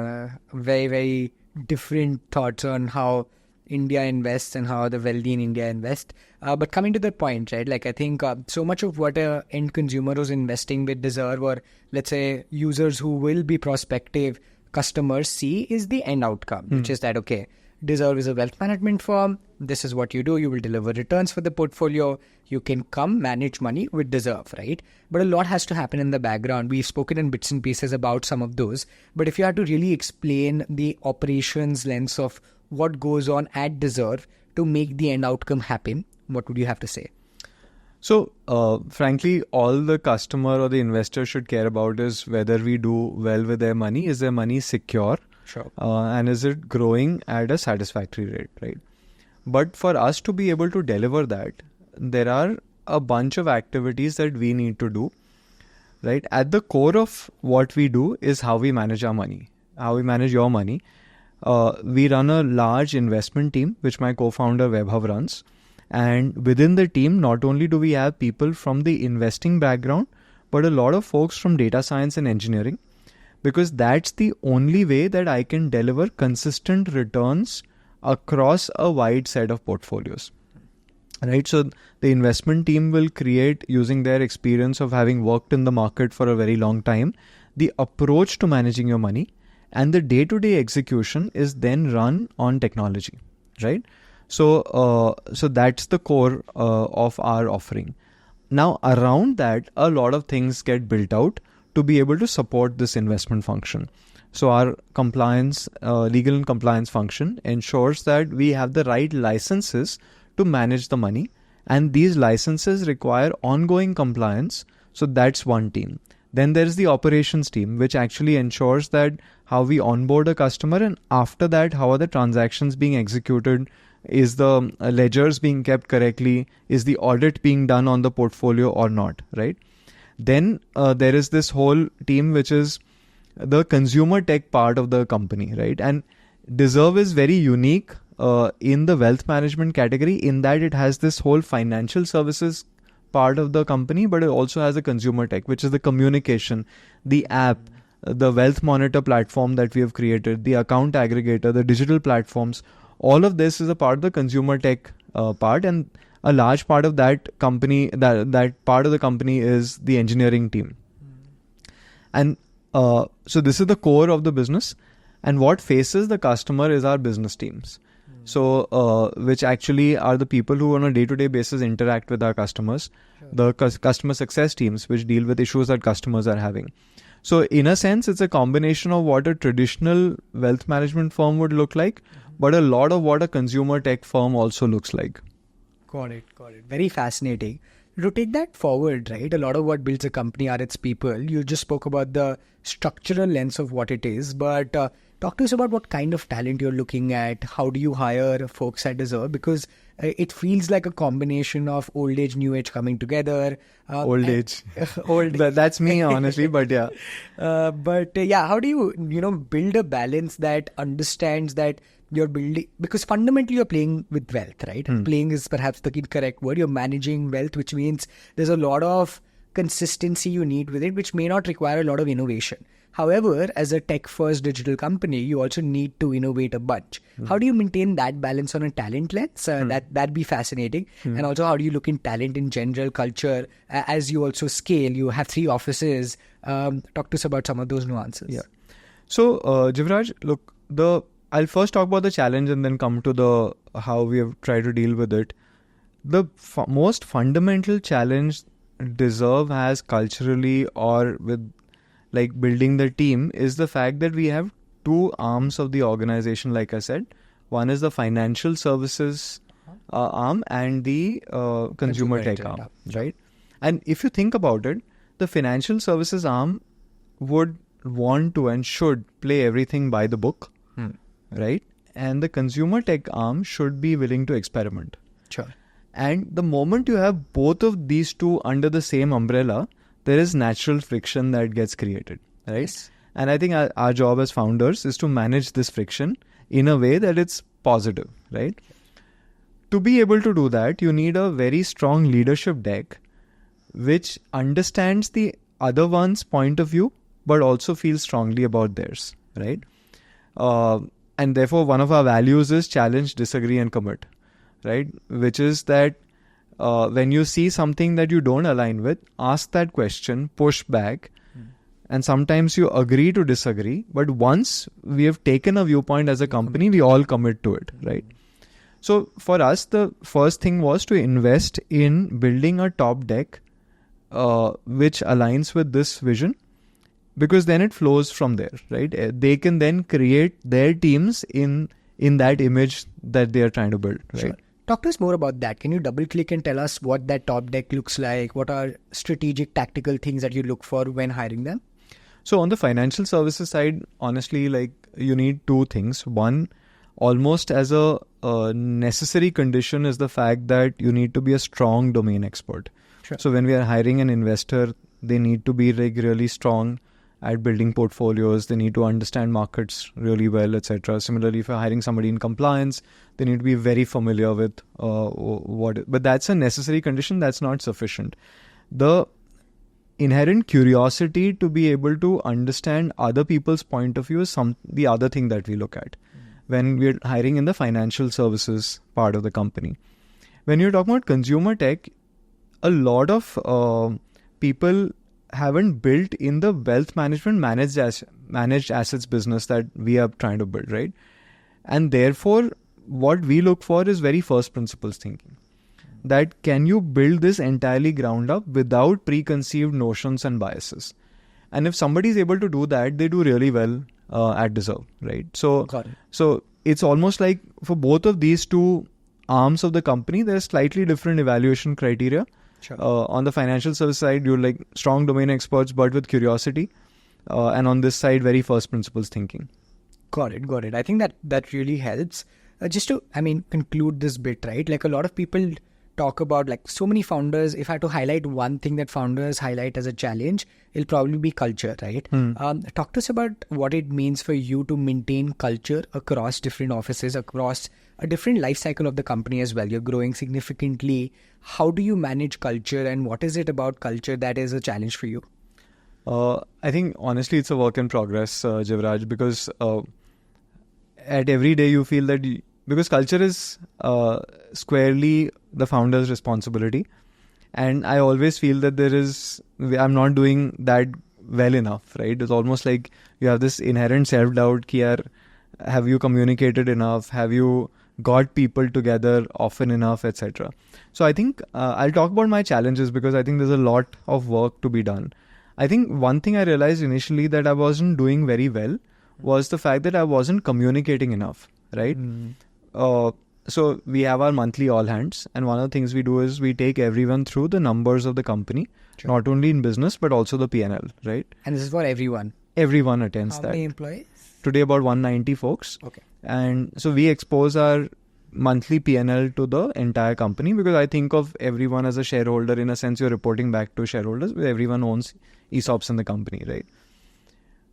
Speaker 2: very, very different thoughts on how India invests and how the wealthy in India invest. But coming to that point, right, like I think so much of what a end consumer who's investing with Dezerv, or let's say users who will be prospective customers, see is the end outcome, which is that, okay, Dezerv is a wealth management firm. This is what you do. You will deliver returns for the portfolio. You can come manage money with Dezerv, right? But a lot has to happen in the background. We've spoken in bits and pieces about some of those. But if you had to really explain the operations lens of what goes on at Dezerv to make the end outcome happen, what would you have to say?
Speaker 1: So, frankly, all the customer or the investor should care about is whether we do well with their money. Is their money secure?
Speaker 2: Sure.
Speaker 1: And is it growing at a satisfactory rate, right? But for us to be able to deliver that, there are a bunch of activities that we need to do, right? At the core of what we do is how we manage our money, how we manage your money. We run a large investment team, which my co-founder Vaibhav runs. And within the team, not only do we have people from the investing background, but a lot of folks from data science and engineering, because that's the only way that I can deliver consistent returns across a wide set of portfolios. Right? So the investment team will create, using their experience of having worked in the market for a very long time, the approach to managing your money, and the day-to-day execution is then run on technology, right? So that's the core of our offering. Now around that, a lot of things get built out to be able to support this investment function. So our compliance, legal and compliance function ensures that we have the right licenses to manage the money, and these licenses require ongoing compliance. So that's one team. Then there's the operations team, which actually ensures that how we onboard a customer, and after that, how are the transactions being executed? Is the ledgers being kept correctly? Is the audit being done on the portfolio or not, right? Then there is this whole team, which is the consumer tech part of the company, right? And Dezerv is very unique in the wealth management category in that it has this whole financial services part of the company, but it also has a consumer tech, which is the communication, the app, the wealth monitor platform that we have created, the account aggregator, the digital platforms. All of this is a part of the consumer tech part, and a large part of that company, that part of the company is the engineering team. And so this is the core of the business, and what faces the customer is our business teams. So which actually are the people who on a day-to-day basis interact with our customers, the customer success teams, which deal with issues that customers are having. So in a sense, it's a combination of what a traditional wealth management firm would look like, but a lot of what a consumer tech firm also looks like.
Speaker 2: Got it. Very fascinating. To take that forward, right, a lot of what builds a company are its people. You just spoke about the structural lens of what it is, but Talk to us about what kind of talent you're looking at. How do you hire folks at Dezerv? Because it feels like a combination of old age, new age coming together.
Speaker 1: Old age.
Speaker 2: Old.
Speaker 1: That's me, honestly, but yeah.
Speaker 2: How do you build a balance that understands that you're building, because fundamentally you're playing with wealth, right? Playing is perhaps the incorrect word. You're managing wealth, which means there's a lot of consistency you need with it, which may not require a lot of innovation. However, as a tech-first digital company, you also need to innovate a bunch. How do you maintain that balance on a talent lens? That'd be fascinating. And also, how do you look in talent in general, culture, as you also scale? You have 3 offices. Talk to us about some of those nuances.
Speaker 1: Yeah. So, Jivraj, look, I'll first talk about the challenge and then come to how we have tried to deal with it. The most fundamental challenge Dezerv has culturally or with like building the team is the fact that we have 2 arms of the organization, like I said. One is the financial services arm and the consumer tech arm, right? And if you think about it, the financial services arm would want to and should play everything by the book, right? And the consumer tech arm should be willing to experiment.
Speaker 2: Sure.
Speaker 1: And the moment you have both of these 2 under the same umbrella, there is natural friction that gets created, right? Yes. And I think our job as founders is to manage this friction in a way that it's positive, right? To be able to do that, you need a very strong leadership deck which understands the other one's point of view, but also feels strongly about theirs, right? And therefore, one of our values is challenge, disagree, and commit, right? Which is that when you see something that you don't align with, ask that question, push back, and sometimes you agree to disagree. But once we have taken a viewpoint as a company, we all commit to it, right? So for us, the first thing was to invest in building a top deck which aligns with this vision, because then it flows from there, right? They can then create their teams in that image that they are trying to build, right?
Speaker 2: Sure. Talk to us more about that. Can you double click and tell us what that top deck looks like? What are strategic, tactical things that you look for when hiring them?
Speaker 1: So on the financial services side, honestly, like you need 2 things. One, almost as a necessary condition is the fact that you need to be a strong domain expert.
Speaker 2: Sure.
Speaker 1: So when we are hiring an investor, they need to be like really strong at building portfolios. They need to understand markets really well, etc. Similarly, if you're hiring somebody in compliance, they need to be very familiar with but that's a necessary condition. That's not sufficient. The inherent curiosity to be able to understand other people's point of view is the other thing that we look at when we're hiring in the financial services part of the company. When you're talking about consumer tech, a lot of people haven't built in the wealth management managed assets business that we are trying to build, right? And therefore, what we look for is very first principles thinking. That can you build this entirely ground up without preconceived notions and biases? And if somebody is able to do that, they do really well at Dezerv, right? So it's almost like for both of these 2 arms of the company, there's slightly different evaluation criteria.
Speaker 2: Sure.
Speaker 1: On the financial service side, you're like strong domain experts, but with curiosity. And on this side, very first principles thinking.
Speaker 2: Got it. I think that really helps. Just to, conclude this bit, right? Like a lot of people talk about, like so many founders, if I had to highlight one thing that founders highlight as a challenge, it'll probably be culture, right? Talk to us about what it means for you to maintain culture across different offices, across a different life cycle of the company as well. You're growing significantly. How do you manage culture, and what is it about culture that is a challenge for you?
Speaker 1: I think honestly it's a work in progress, Jivraj, because at every day you feel that because culture is squarely the founder's responsibility, and I always feel that I'm not doing that well enough, right? It's almost like you have this inherent self-doubt, have you communicated enough? Have you got people together often enough, etc. So I think I'll talk about my challenges because I think there's a lot of work to be done. I think one thing I realized initially that I wasn't doing very well was the fact that I wasn't communicating enough, right? So we have our monthly all hands, and one of the things we do is we take everyone through the numbers of the company, sure, not only in business but also the P&L, right?
Speaker 2: And this is for everyone.
Speaker 1: Everyone attends that.
Speaker 2: How many employees?
Speaker 1: today about 190 folks.
Speaker 2: Okay.
Speaker 1: And so we expose our monthly P&L to the entire company, because I think of everyone as a shareholder. In a sense, you're reporting back to shareholders, but everyone owns ESOPs in the company, right?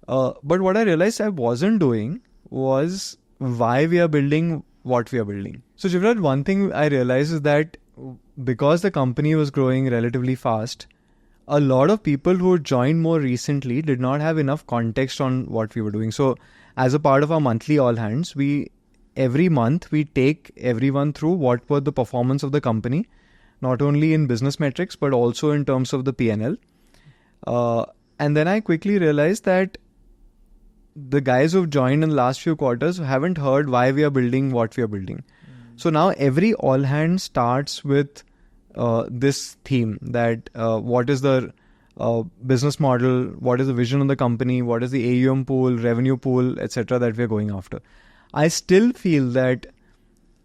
Speaker 1: But what I realized I wasn't doing was why we are building what we are building. So Jivraj, one thing I realized is that because the company was growing relatively fast, a lot of people who joined more recently did not have enough context on what we were doing. So as a part of our monthly all hands, every month we take everyone through what were the performance of the company, not only in business metrics, but also in terms of the P&L. And then I quickly realized that the guys who've joined in the last few quarters haven't heard why we are building what we are building. So now every all hand starts with this theme that what is the business model, what is the vision of the company, what is the AUM pool, revenue pool, etc. that we're going after. I still feel that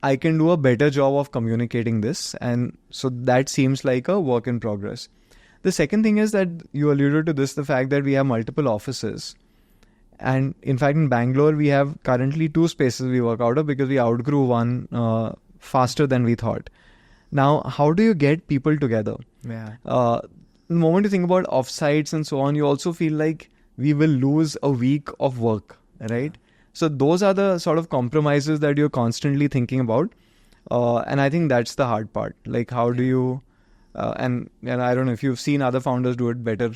Speaker 1: I can do a better job of communicating this, and so that seems like a work in progress. The second thing is that you alluded to this, the fact that we have multiple offices. And in fact, in Bangalore, we have currently 2 spaces we work out of because we outgrew one faster than we thought. Now, how do you get people together?
Speaker 2: Yeah.
Speaker 1: The moment you think about offsites and so on, you also feel like we will lose a week of work, right? Yeah. So those are the sort of compromises that you're constantly thinking about. And I think that's the hard part. Like, how do you, and I don't know if you've seen other founders do it better.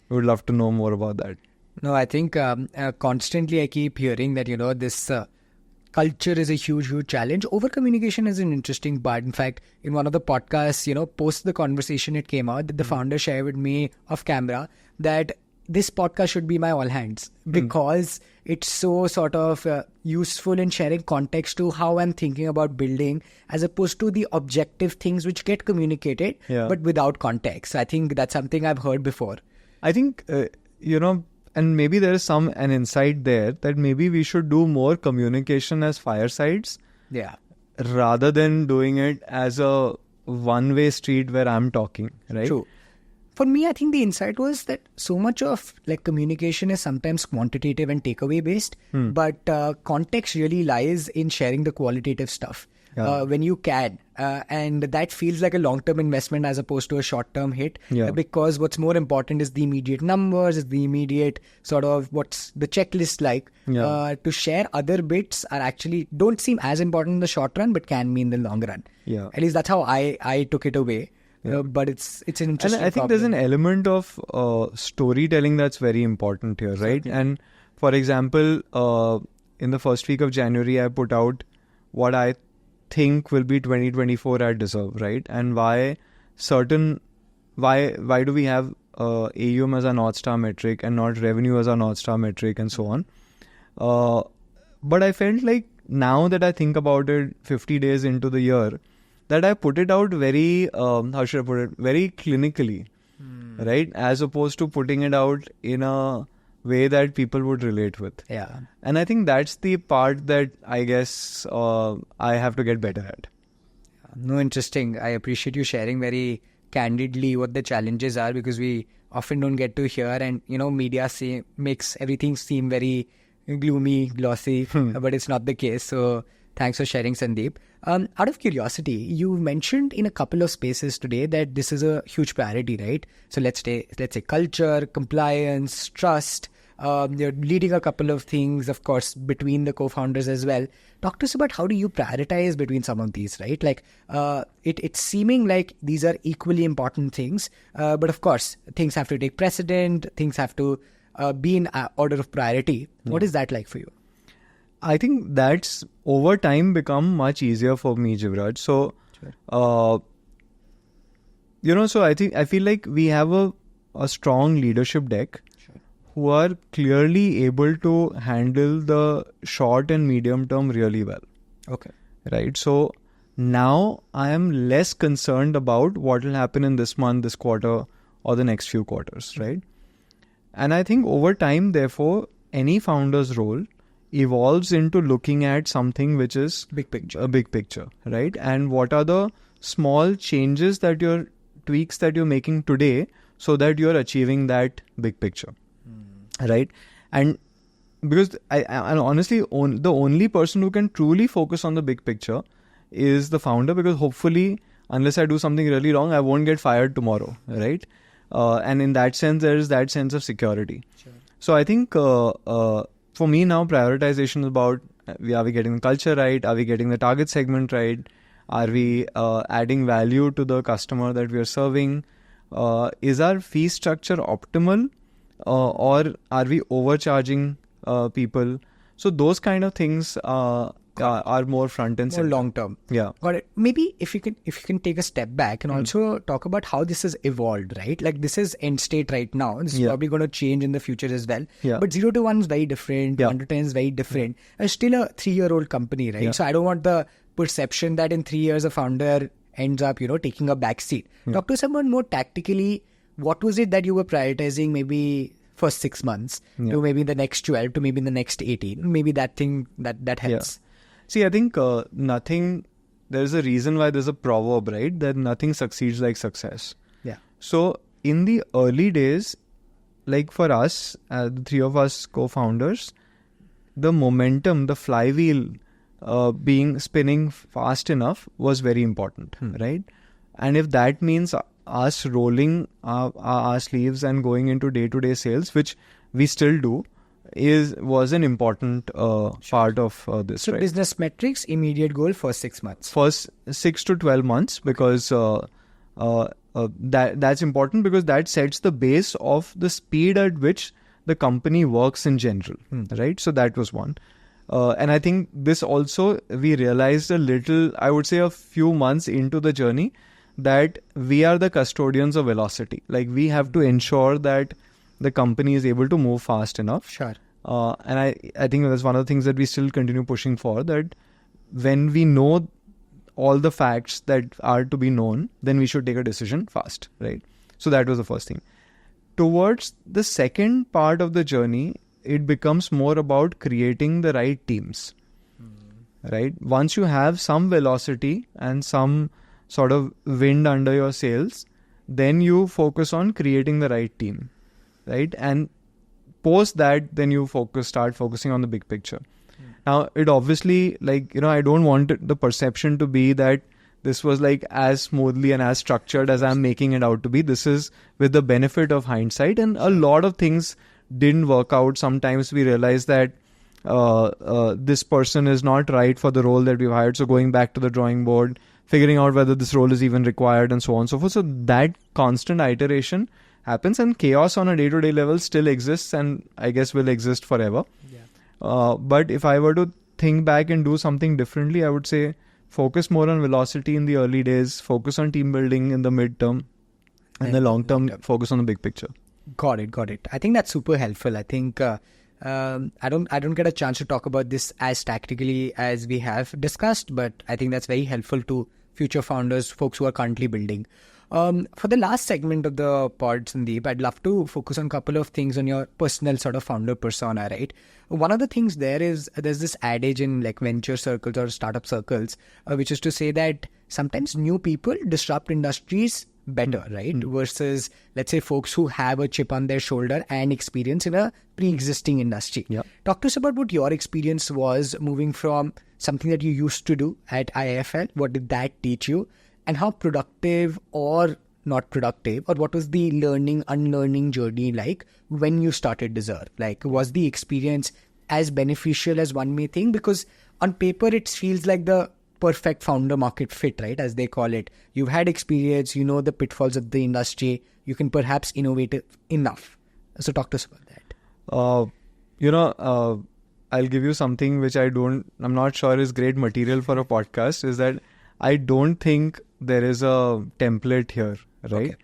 Speaker 1: We would love to know more about that.
Speaker 2: No, I think constantly I keep hearing that, this culture is a huge, huge challenge. Over-communication is an interesting part. In fact, in one of the podcasts, post the conversation, it came out that the founder shared with me off camera that this podcast should be my all hands because it's so sort of useful in sharing context to how I'm thinking about building as opposed to the objective things which get communicated, but without context. I think that's something I've heard before.
Speaker 1: I think, and maybe there is an insight there that maybe we should do more communication as firesides.
Speaker 2: Yeah.
Speaker 1: Rather than doing it as a one-way street where I'm talking, right?
Speaker 2: True. For me, I think the insight was that so much of communication is sometimes quantitative and takeaway based, but context really lies in sharing the qualitative stuff. When you can. And that feels like a long-term investment as opposed to a short-term hit. Because what's more important is the immediate numbers, is the immediate sort of what's the checklist like. To share other bits are actually don't seem as important in the short run, but can mean in the long run. At least that's how I took it away. But it's an interesting
Speaker 1: And I think there's an element of storytelling that's very important here, right? Exactly. And for example, in the first week of January, I put out what I think will be 2024 at Dezerv, right? And why do we have AUM as a North Star metric and not revenue as a North Star metric and so on? But I felt like now that I think about it 50 days into the year, that I put it out very, very clinically, right? As opposed to putting it out in a way that people would relate with.
Speaker 2: Yeah.
Speaker 1: And I think that's the part that I guess I have to get better at.
Speaker 2: No, interesting. I appreciate you sharing very candidly what the challenges are because we often don't get to hear and, media makes everything seem very gloomy, glossy, but it's not the case. So thanks for sharing, Sandeep. Out of curiosity, you mentioned in a couple of spaces today that this is a huge priority, right? So let's say culture, compliance, trust. You're leading a couple of things, of course, between the co-founders as well. Talk to us about how do you prioritize between some of these, right? Like it's seeming like these are equally important things, but of course, things have to take precedent. Things have to be in order of priority. What is that like for you?
Speaker 1: I think that's over time become much easier for me, Jivraj. So, so I feel like we have a strong leadership deck who are clearly able to handle the short and medium term really well.
Speaker 2: Okay.
Speaker 1: Right. So now I am less concerned about what will happen in this month, this quarter, or the next few quarters. Right. And I think over time, therefore, any founder's role evolves into looking at something which is a big picture, right? And what are the small changes tweaks that you're making today so that you're achieving that big picture, right? And because and honestly, the only person who can truly focus on the big picture is the founder, because hopefully, unless I do something really wrong, I won't get fired tomorrow, right? And in that sense, there is that sense of security.
Speaker 2: Sure.
Speaker 1: So I think for me now, prioritization is about, are we getting the culture right? Are we getting the target segment right? Are we adding value to the customer that we are serving? Is our fee structure optimal? Or are we overcharging people? So those kind of things are more front and center.
Speaker 2: More long term.
Speaker 1: Yeah.
Speaker 2: Got it. Maybe if you can take a step back and also talk about how this has evolved, right? Like this is end state right now. This is probably going to change in the future as well.
Speaker 1: Yeah.
Speaker 2: But 0 to 1 is very different. 1 to 10 is very different. It's still a 3-year-old company, right?
Speaker 1: Yeah.
Speaker 2: So I don't want the perception that in 3 years a founder ends up, taking a back seat. Talk to someone more tactically. What was it that you were prioritizing maybe first 6 months to maybe the next 12 to maybe the next 18? Maybe that thing that helps.
Speaker 1: Yeah. See, I think there's a reason why there's a proverb, right? That nothing succeeds like success.
Speaker 2: Yeah.
Speaker 1: So in the early days, like for us, the three of us co-founders, the momentum, the flywheel being spinning fast enough was very important, right? And if that means us rolling our sleeves and going into day-to-day sales, which we still do, was an important part of this.
Speaker 2: So
Speaker 1: right?
Speaker 2: business metrics, immediate goal, first 6 months.
Speaker 1: First 6 to 12 months, because that's important, because that sets the base of the speed at which the company works in general, right? So that was one. And I think this also, we realized a little, I would say a few months into the journey, that we are the custodians of velocity. Like we have to ensure that the company is able to move fast enough.
Speaker 2: Sure.
Speaker 1: And I think that's one of the things that we still continue pushing for, that when we know all the facts that are to be known, then we should take a decision fast, right? So that was the first thing. Towards the second part of the journey, it becomes more about creating the right teams, right? Once you have some velocity and some sort of wind under your sails, then you focus on creating the right team, right? And post that, then you start focusing on the big picture. Now, it obviously, I don't want the perception to be that this was like as smoothly and as structured as I'm making it out to be. This is with the benefit of hindsight, and a lot of things didn't work out. Sometimes we realized that this person is not right for the role that we've hired. So going back to the drawing board, figuring out whether this role is even required, and so on and so forth. So that constant iteration happens, and chaos on a day-to-day level still exists, and I guess will exist forever. Yeah. But if I were to think back and do something differently, I would say focus more on velocity in the early days, focus on team building in the midterm, and the long term focus on the big picture.
Speaker 2: Got it. I think that's super helpful. I think I don't get a chance to talk about this as tactically as we have discussed, but I think that's very helpful to future founders, folks who are currently building. For the last segment of the pod, Sandeep, I'd love to focus on a couple of things on your personal sort of founder persona, right? One of the things there's this adage in like venture circles or startup circles, which is to say that sometimes new people disrupt industries better, right? Versus, let's say, folks who have a chip on their shoulder and experience in a pre-existing industry.
Speaker 1: Yeah.
Speaker 2: Talk to us about what your experience was moving from something that you used to do at IIFL. What did that teach you? And how productive or not productive, or what was the learning, unlearning journey like when you started Dezerv? Like, was the experience as beneficial as one may think? Because on paper, it feels like the perfect founder market fit, right? As they call it. You've had experience, you know the pitfalls of the industry, you can perhaps innovate enough. So talk to us about that.
Speaker 1: I'll give you something which I'm not sure is great material for a podcast, is that I don't think there is a template here, right?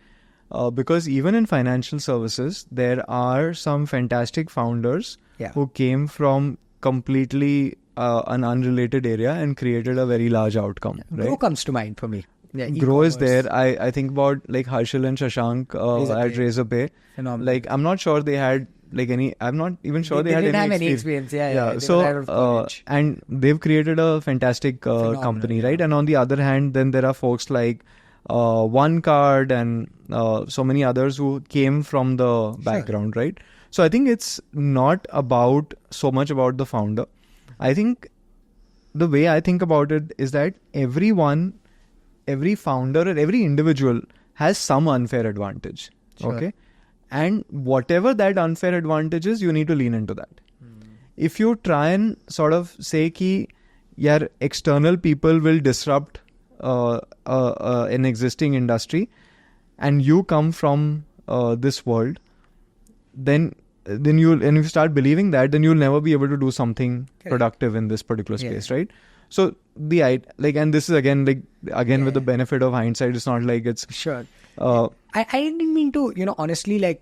Speaker 1: Okay. Because even in financial services, there are some fantastic founders who came from completely an unrelated area and created a very large outcome. Right?
Speaker 2: Grow comes to mind for me. Yeah,
Speaker 1: Grow is there. I think about like Harshal and Shashank at Razorpay.
Speaker 2: Phenomenal.
Speaker 1: Like I'm not sure they had like any. I'm not even sure they had
Speaker 2: didn't have
Speaker 1: any
Speaker 2: experience. Yeah.
Speaker 1: So and they've created a fantastic company, right? And on the other hand, then there are folks like OneCard and so many others who came from the background, right? So I think it's not so much about the founder. I think the way I think about it is that every founder or every individual has some unfair advantage.
Speaker 2: Sure.
Speaker 1: Okay. And whatever that unfair advantage is, you need to lean into that. If you try and sort of say ki, yaar, external people will disrupt an existing industry, and you come from this world, then if you start believing that, then you'll never be able to do something productive in this particular space, right? So and this is again with the benefit of hindsight, it's not like it's
Speaker 2: sure. I didn't mean to, honestly, I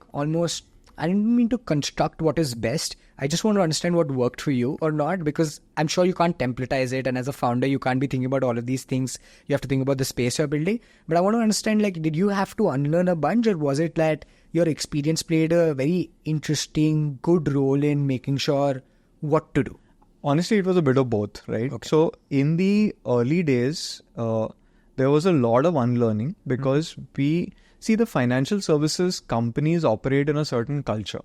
Speaker 2: didn't mean to construct what is best. I just want to understand what worked for you or not, because I'm sure you can't templatize it. And as a founder, you can't be thinking about all of these things. You have to think about the space you're building. But I want to understand, did you have to unlearn a bunch, or was it that your experience played a very interesting, good role in making sure what to do?
Speaker 1: Honestly, it was a bit of both, right?
Speaker 2: Okay.
Speaker 1: So in the early days, there was a lot of unlearning because we see the financial services companies operate in a certain culture,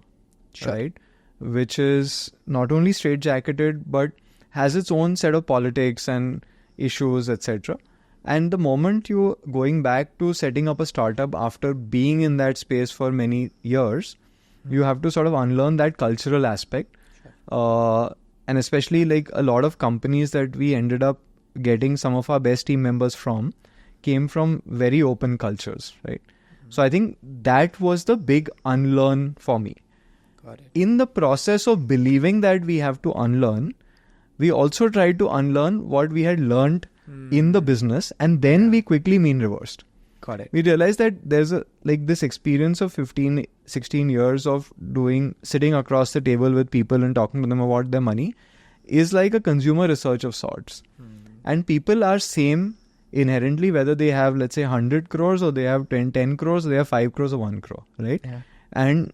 Speaker 1: right? Which is not only straitjacketed, but has its own set of politics and issues, etc. And the moment you're going back to setting up a startup after being in that space for many years, you have to sort of unlearn that cultural aspect. And especially a lot of companies that we ended up getting some of our best team members from came from very open cultures, right? So I think that was the big unlearn for me.
Speaker 2: Got it.
Speaker 1: In the process of believing that we have to unlearn, we also tried to unlearn what we had learned in the business, and then we quickly mean reversed.
Speaker 2: Got it.
Speaker 1: We realized that there's this experience of 15, 16 years of sitting across the table with people and talking to them about their money is like a consumer research of sorts. And people are same inherently, whether they have, let's say, 100 crores or they have 10 crores, or they have 5 crores or 1 crore, right?
Speaker 2: Yeah.
Speaker 1: And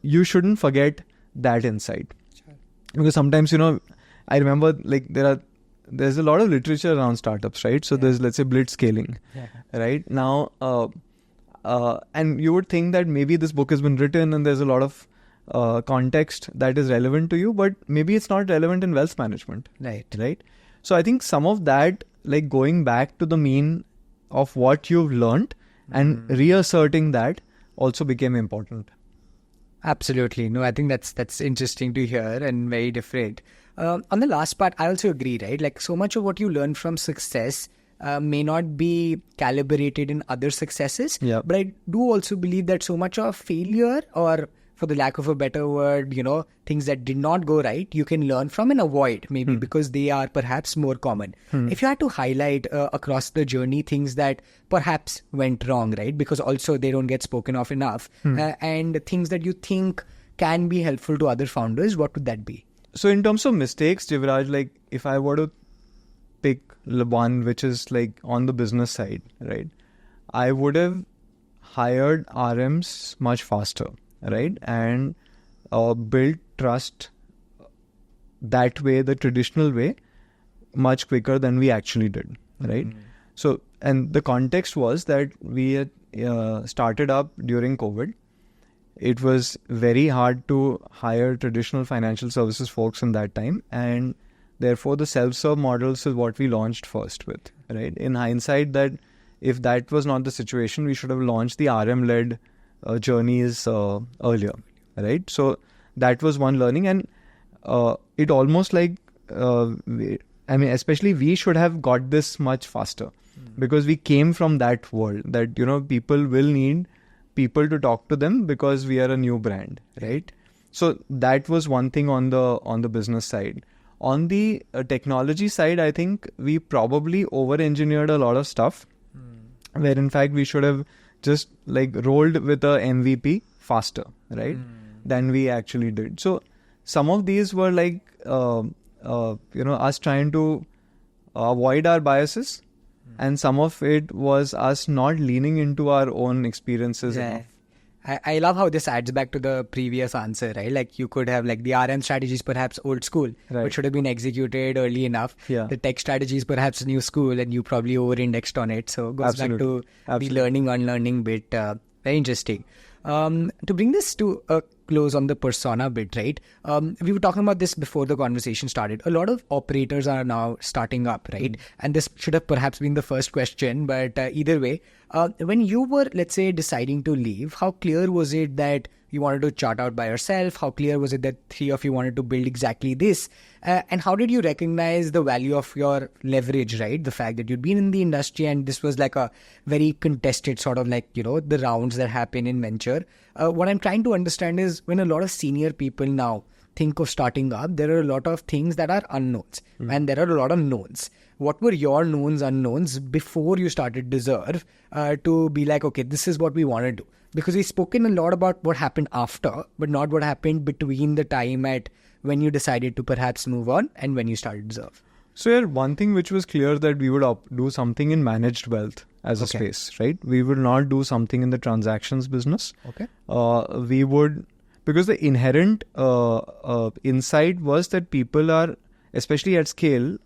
Speaker 1: you shouldn't forget that insight. Sure. Because sometimes, I remember there's a lot of literature around startups, right? So there's, let's say, blitz scaling, right? Now, and you would think that maybe this book has been written and there's a lot of context that is relevant to you, but maybe it's not relevant in wealth management. Right. So I think some of that, going back to the mean of what you've learned and reasserting that also became important.
Speaker 2: Absolutely. No, I think that's interesting to hear and very different. On the last part, I also agree, right? So much of what you learn from success may not be calibrated in other successes.
Speaker 1: Yeah.
Speaker 2: But I do also believe that so much of failure, or for the lack of a better word, things that did not go right, you can learn from and avoid, maybe because they are perhaps more common. If you had to highlight across the journey things that perhaps went wrong, right? Because also they don't get spoken of enough, and things that you think can be helpful to other founders, what would that be?
Speaker 1: So in terms of mistakes, Jivraj, if I were to pick one which is on the business side, right? I would have hired RMs much faster, right? And build trust that way, the traditional way, much quicker than we actually did, right? So, and the context was that we had started up during COVID. It was very hard to hire traditional financial services folks in that time, and therefore the self-serve models is what we launched first with, right? In hindsight, that if that was not the situation, we should have launched the RM-led journeys earlier, right? So that was one learning, and it almost especially we should have got this much faster because we came from that world that, people will need people to talk to them because we are a new brand, right? So that was one thing on the business side. On the technology side, I think we probably over-engineered a lot of stuff where in fact we should have just rolled with a MVP faster, right? Than we actually did. So some of these were us trying to avoid our biases, and some of it was us not leaning into our own experiences enough.
Speaker 2: I love how this adds back to the previous answer, right? You could have the RM strategies perhaps old school, but should have been executed early enough.
Speaker 1: Yeah.
Speaker 2: The tech strategies perhaps new school, and you probably over-indexed on it. So it goes back to the learning, unlearning bit. Very interesting. To bring this to a close on the persona bit, right? We were talking about this before the conversation started. A lot of operators are now starting up, right? And this should have perhaps been the first question, but either way, when you were, let's say, deciding to leave, how clear was it that you wanted to chart out by yourself? How clear was it that three of you wanted to build exactly this? And how did you recognize the value of your leverage, right? The fact that you'd been in the industry and this was like a very contested sort of like, the rounds that happen in venture. What I'm trying to understand is when a lot of senior people now think of starting up, there are a lot of things that are unknowns and there are a lot of knowns. What were your knowns, unknowns before you started Dezerv to be like, okay, this is what we want to do? Because we've spoken a lot about what happened after, but not what happened between the time at when you decided to perhaps move on and when you started Dezerv.
Speaker 1: So yeah, one thing which was clear that we would do something in managed wealth as a space, right? We would not do something in the transactions business.
Speaker 2: Okay.
Speaker 1: We would, because the inherent insight was that people are, especially at scale,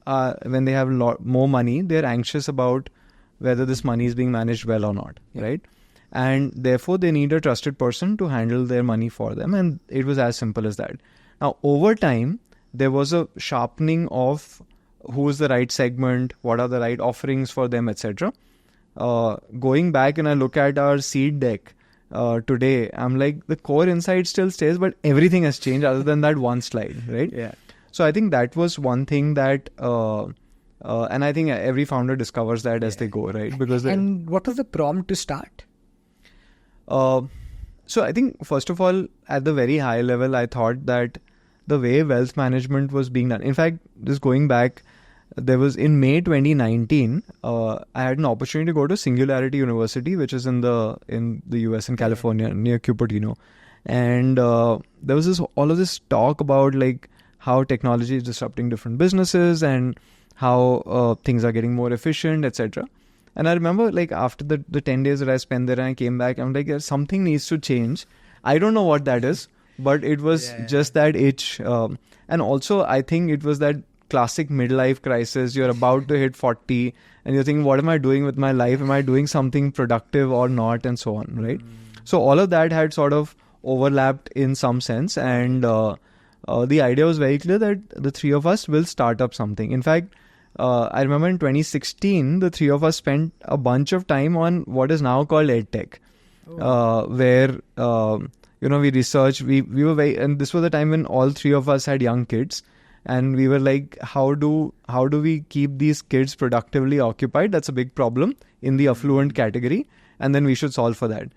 Speaker 1: when they have a lot more money, they're anxious about whether this money is being managed well or not, right? And therefore, they need a trusted person to handle their money for them. And it was as simple as that. Now, over time, there was a sharpening of who is the right segment, what are the right offerings for them, etc. Going back and I look at our seed deck today, I'm like, the core insight still stays, but everything has changed other than that one slide, right?
Speaker 2: Yeah.
Speaker 1: So I think that was one thing that, and I think every founder discovers that as they go, right? Because
Speaker 2: and what was the prompt to start?
Speaker 1: So I think, first of all, at the very high level, I thought that the way wealth management was being done. In fact, just going back, there was in May 2019, I had an opportunity to go to Singularity University, which is in the US in California, near Cupertino. And there was all of this talk about like how technology is disrupting different businesses and how things are getting more efficient, etc. And I remember like after the 10 days that I spent there and I came back, I'm like, something needs to change. I don't know what that is, but it was just that itch. And also I think it was that classic midlife crisis. You're about to hit 40 and you're thinking, what am I doing with my life? Am I doing something productive or not? And so on, right? So all of that had sort of overlapped in some sense. And the idea was very clear that the three of us will start up something. In fact, I remember in 2016, the three of us spent a bunch of time on what is now called EdTech, where, we researched, we were and this was the time when all three of us had young kids. And we were like, how do we keep these kids productively occupied? That's a big problem in the affluent category. And then we should solve for that.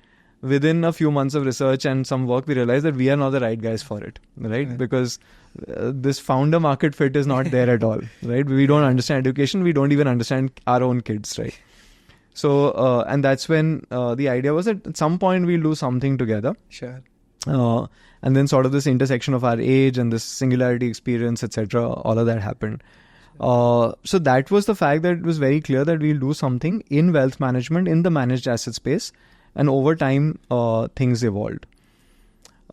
Speaker 1: Within a few months of research and some work, we realized that we are not the right guys for it, right? Because this founder market fit is not there at all, right? We don't understand education. We don't even understand our own kids, right? So, and that's when the idea was that at some point we'll do something together.
Speaker 2: Sure.
Speaker 1: And then sort of this intersection of our age and this singularity experience, etc., all of that happened. So that was the fact that it was very clear that we'll do something in wealth management, in the managed asset space. And over time, things evolved.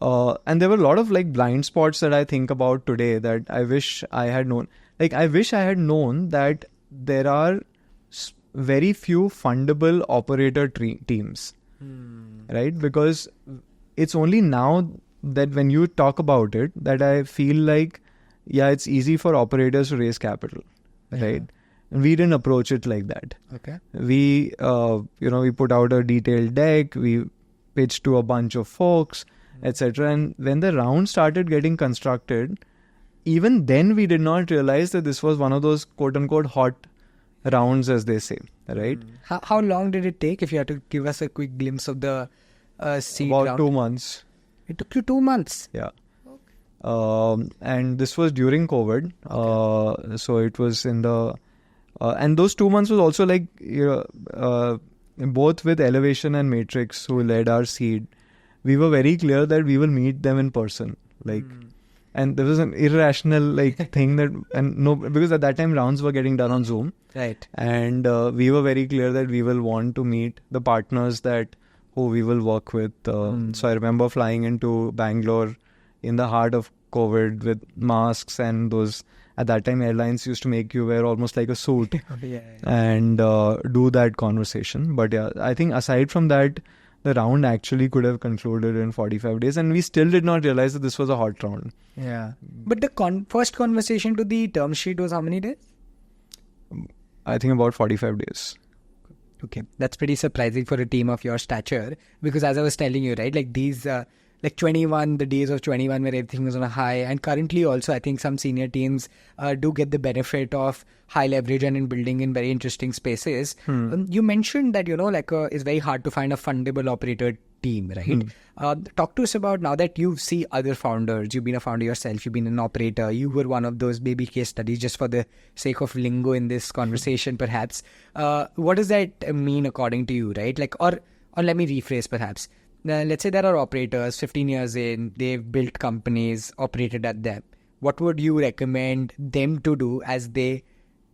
Speaker 1: And there were a lot of like blind spots that I think about today that I wish I had known. Like, I wish I had known that there are very few fundable operator teams, right? Because it's only now that when you talk about it, that I feel like, it's easy for operators to raise capital, right? And we didn't approach it like that.
Speaker 2: Okay.
Speaker 1: We, we put out a detailed deck, we pitched to a bunch of folks, etc. And when the round started getting constructed, even then we did not realize that this was one of those quote unquote hot rounds, as they say, right?
Speaker 2: How long did it take, if you had to give us a quick glimpse of the seed round?
Speaker 1: About 2 months.
Speaker 2: It took you 2 months?
Speaker 1: Yeah. And this was during COVID. Okay. So it was in the... and those 2 months was also like, both with Elevation and Matrix, who led our seed, we were very clear that we will meet them in person. Like, and there was an irrational thing that, and no, because at that time rounds were getting done on Zoom.
Speaker 2: Right.
Speaker 1: And we were very clear that we will want to meet the partners who we will work with. So I remember flying into Bangalore in the heart of COVID with masks and those. At that time, airlines used to make you wear almost like a suit and do that conversation. But yeah, I think aside from that, the round actually could have concluded in 45 days, and we still did not realize that this was a hot round.
Speaker 2: Yeah. But the first conversation to the term sheet was how many days?
Speaker 1: I think about 45 days.
Speaker 2: Okay, that's pretty surprising for a team of your stature, because as I was telling you, right, like these, like 21, the days of 21 where everything was on a high, and currently also I think some senior teams do get the benefit of high leverage and in building in very interesting spaces. You mentioned that, it's very hard to find a fundable operator team, right? Talk to us about, now that you see other founders, you've been a founder yourself, you've been an operator, you were one of those baby case studies, just for the sake of lingo in this conversation perhaps. What does that mean according to you, right? Like, or let me rephrase perhaps. Let's say there are operators 15 years in, they've built companies, operated at them. What would you recommend them to do as they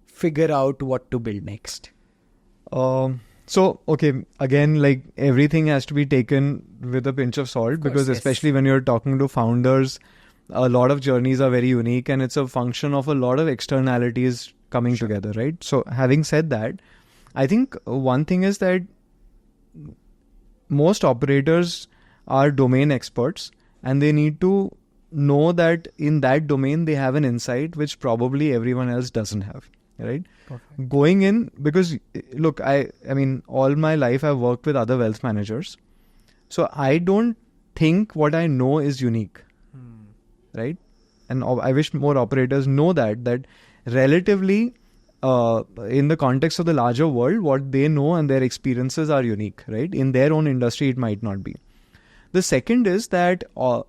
Speaker 2: figure out what to build next?
Speaker 1: So, okay, again, like everything has to be taken with a pinch of salt, because especially when you're talking to founders, a lot of journeys are very unique and it's a function of a lot of externalities coming together, right? So having said that, I think one thing is that most operators are domain experts and they need to know that in that domain they have an insight which probably everyone else doesn't have, right? Perfect. Going in, because look, I mean, all my life I've worked with other wealth managers. So I don't think what I know is unique, right? And I wish more operators know that relatively in the context of the larger world, what they know and their experiences are unique, right? In their own industry, it might not be. The second is that, when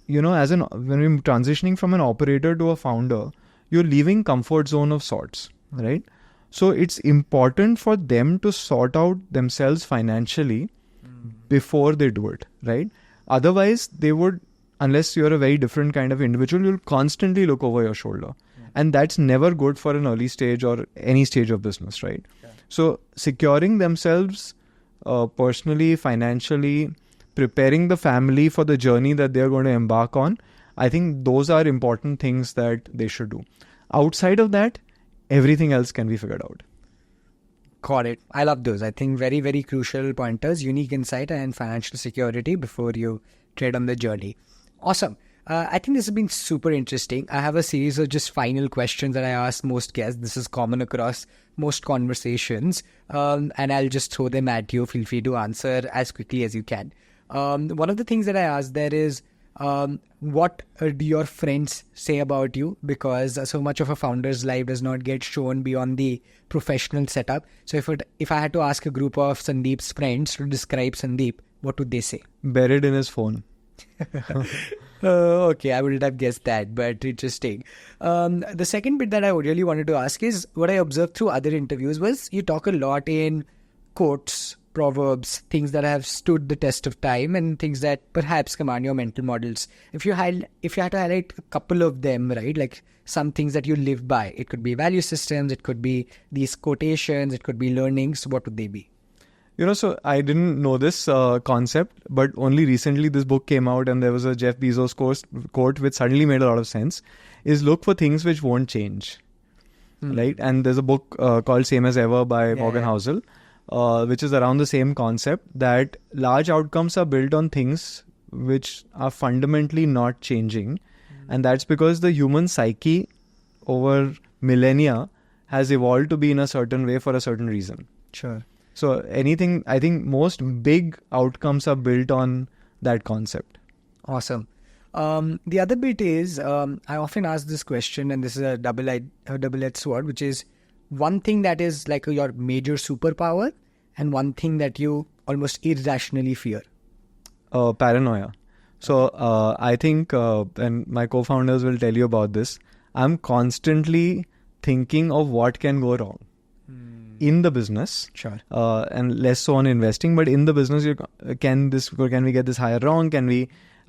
Speaker 1: we're transitioning from an operator to a founder, you're leaving comfort zone of sorts, right? So it's important for them to sort out themselves financially before they do it, right? Otherwise, they would, unless you're a very different kind of individual, you'll constantly look over your shoulder. And that's never good for an early stage or any stage of business, right? Yeah. So securing themselves personally, financially, preparing the family for the journey that they're going to embark on, I think those are important things that they should do. Outside of that, everything else can be figured out.
Speaker 2: Got it. I love those. I think very, very crucial pointers, unique insight and financial security before you tread on the journey. Awesome. I think this has been super interesting. I have a series of just final questions that I ask most guests. This is common across most conversations. And I'll just throw them at you. Feel free to answer as quickly as you can. One of the things that I ask there is, what do your friends say about you? Because so much of a founder's life does not get shown beyond the professional setup. So if I had to ask a group of Sandeep's friends to describe Sandeep, what would they say?
Speaker 1: Buried in his phone.
Speaker 2: Okay, I wouldn't have guessed that, but interesting. The second bit that I really wanted to ask is, what I observed through other interviews was you talk a lot in quotes, proverbs, things that have stood the test of time and things that perhaps command your mental models. If you had to highlight a couple of them, right, like some things that you live by, it could be value systems, it could be these quotations, it could be learnings, what would they be?
Speaker 1: So I didn't know this concept, but only recently this book came out and there was a Jeff Bezos quote which suddenly made a lot of sense, is look for things which won't change, right? And there's a book called Same as Ever by Morgan Housel, which is around the same concept, that large outcomes are built on things which are fundamentally not changing. And that's because the human psyche over millennia has evolved to be in a certain way for a certain reason.
Speaker 2: Sure.
Speaker 1: So I think most big outcomes are built on that concept.
Speaker 2: Awesome. The other bit is, I often ask this question, and this is a double-edged sword, which is one thing that is like your major superpower and one thing that you almost irrationally fear.
Speaker 1: Paranoia. So I think, and my co-founders will tell you about this, I'm constantly thinking of what can go wrong. In the business,
Speaker 2: sure,
Speaker 1: and less so on investing, but in the business, can we get this hire wrong?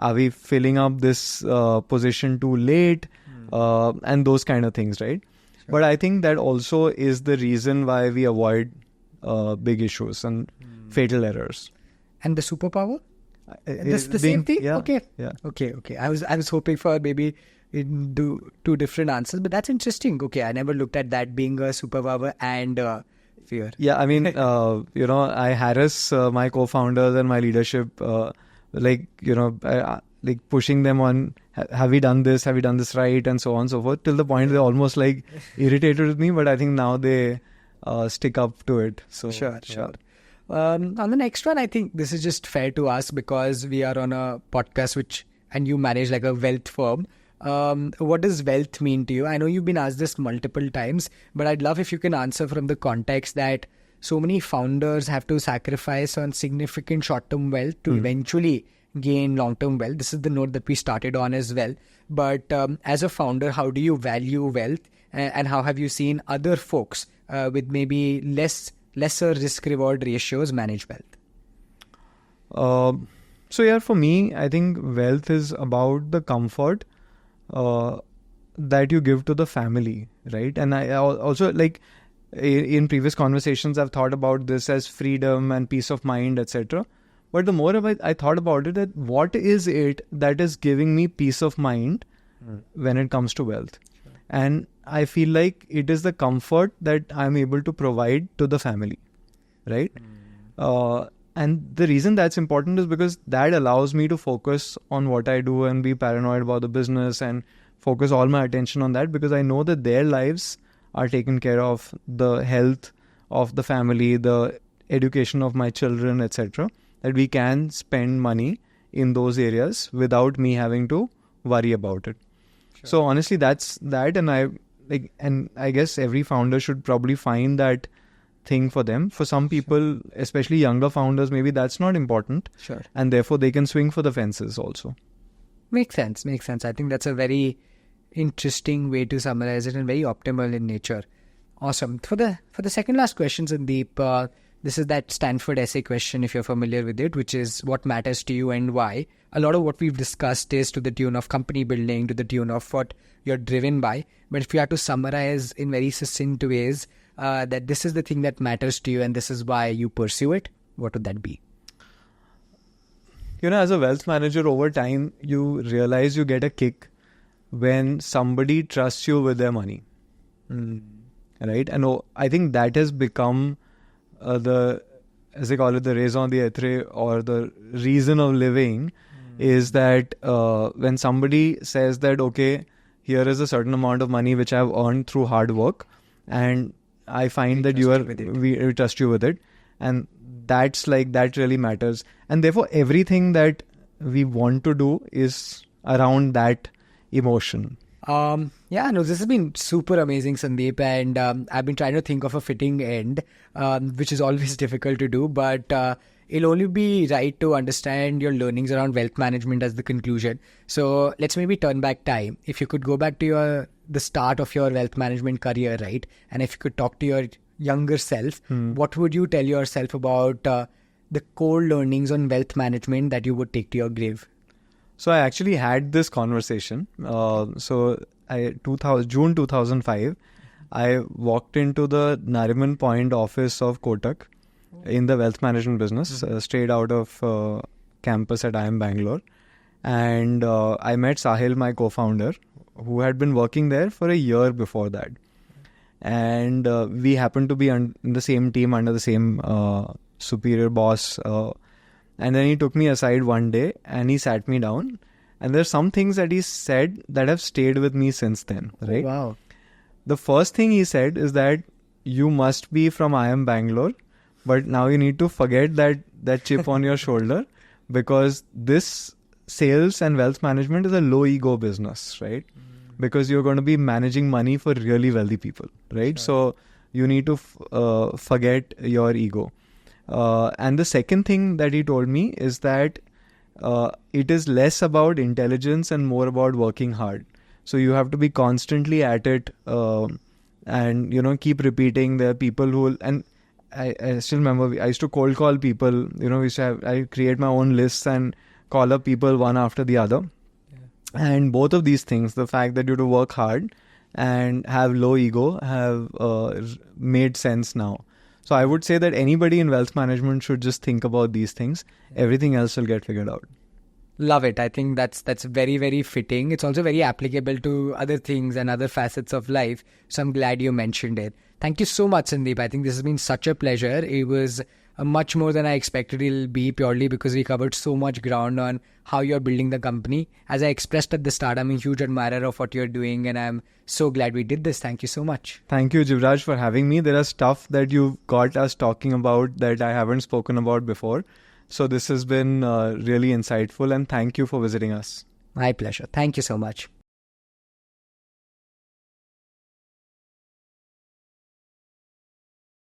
Speaker 1: Are we filling up this position too late? And those kind of things, right? Sure. But I think that also is the reason why we avoid big issues and fatal errors.
Speaker 2: And the superpower? That's the same thing?
Speaker 1: Yeah,
Speaker 2: okay.
Speaker 1: Yeah.
Speaker 2: Okay. I was hoping for maybe two different answers, but that's interesting. Okay, I never looked at that being a superpower and fear.
Speaker 1: Yeah, I mean, I harass my co-founders and my leadership, like pushing them on, have we done this? Have we done this right? And so on and so forth, till the point they're almost like irritated with me. But I think now they stick up to it. So
Speaker 2: Sure. On the next one, I think this is just fair to ask because we are on a podcast and you manage like a wealth firm. What does wealth mean to you? I know you've been asked this multiple times, but I'd love if you can answer from the context that so many founders have to sacrifice on significant short-term wealth to eventually gain long-term wealth. This is the note that we started on as well. But as a founder, how do you value wealth and how have you seen other folks with maybe lesser risk-reward ratios manage wealth?
Speaker 1: For me, I think wealth is about the comfort that you give to the family, right? And I also, like, in previous conversations, I've thought about this as freedom and peace of mind, etc. But the more I thought about it, that what is it that is giving me peace of mind when it comes to wealth? Sure. And I feel like it is the comfort that I'm able to provide to the family, right? And the reason that's important is because that allows me to focus on what I do and be paranoid about the business and focus all my attention on that, because I know that their lives are taken care of, the health of the family, the education of my children, etc. That we can spend money in those areas without me having to worry about it. Sure. So honestly, that's that. And I guess every founder should probably find that thing for them. For some people, especially younger founders, maybe that's not important.
Speaker 2: Sure.
Speaker 1: And therefore they can swing for the fences also. Makes sense.
Speaker 2: I think that's a very interesting way to summarize it and very optimal in nature. Awesome. For the second last question, Sandeep, this is that Stanford essay question, if you're familiar with it, which is what matters to you and why. A lot of what we've discussed is to the tune of company building, to the tune of what you're driven by. But if you had to summarize in very succinct ways that this is the thing that matters to you and this is why you pursue it, what would that be?
Speaker 1: As a wealth manager, over time, you realize you get a kick when somebody trusts you with their money. Right? And I think that has become as they call it, the raison d'etre, or the reason of living, is that when somebody says that, okay, here is a certain amount of money which I've earned through hard work, and I find that we trust you with it. And that really matters. And therefore, everything that we want to do is around that emotion.
Speaker 2: This has been super amazing, Sandeep, and I've been trying to think of a fitting end, which is always difficult to do, but it'll only be right to understand your learnings around wealth management as the conclusion. So let's maybe turn back time. If you could go back to the start of your wealth management career, right? And if you could talk to your younger self, what would you tell yourself about the core learnings on wealth management that you would take to your grave?
Speaker 1: So I actually had this conversation. June 2005, I walked into the Nariman Point office of Kotak in the wealth management business, straight out of campus at IIM Bangalore. And I met Sahil, my co-founder, who had been working there for a year before that. And we happened to be in the same team under the same superior boss. And then he took me aside one day and he sat me down. And there's some things that he said that have stayed with me since then, right?
Speaker 2: Oh, wow.
Speaker 1: The first thing he said is that you must be from IIM Bangalore, but now you need to forget that chip on your shoulder, because this sales and wealth management is a low ego business, right? Because you're going to be managing money for really wealthy people, right? Sure. So you need to forget your ego. And the second thing that he told me is that it is less about intelligence and more about working hard. So you have to be constantly at it and, keep repeating. There are people who will, and I still remember I used to cold call people, I create my own lists and call up people one after the other. Yeah. And both of these things, the fact that you have to work hard and have low ego, have made sense now. So I would say that anybody in wealth management should just think about these things. Everything else will get figured out.
Speaker 2: Love it. I think that's very, very fitting. It's also very applicable to other things and other facets of life. So I'm glad you mentioned it. Thank you so much, Sandeep. I think this has been such a pleasure. It was much more than I expected it'll be, purely because we covered so much ground on how you're building the company. As I expressed at the start, I'm a huge admirer of what you're doing, and I'm so glad we did this. Thank you so much.
Speaker 1: Thank you, Jivraj, for having me. There are stuff that you've got us talking about that I haven't spoken about before. So this has been really insightful, and thank you for visiting us.
Speaker 2: My pleasure. Thank you so much.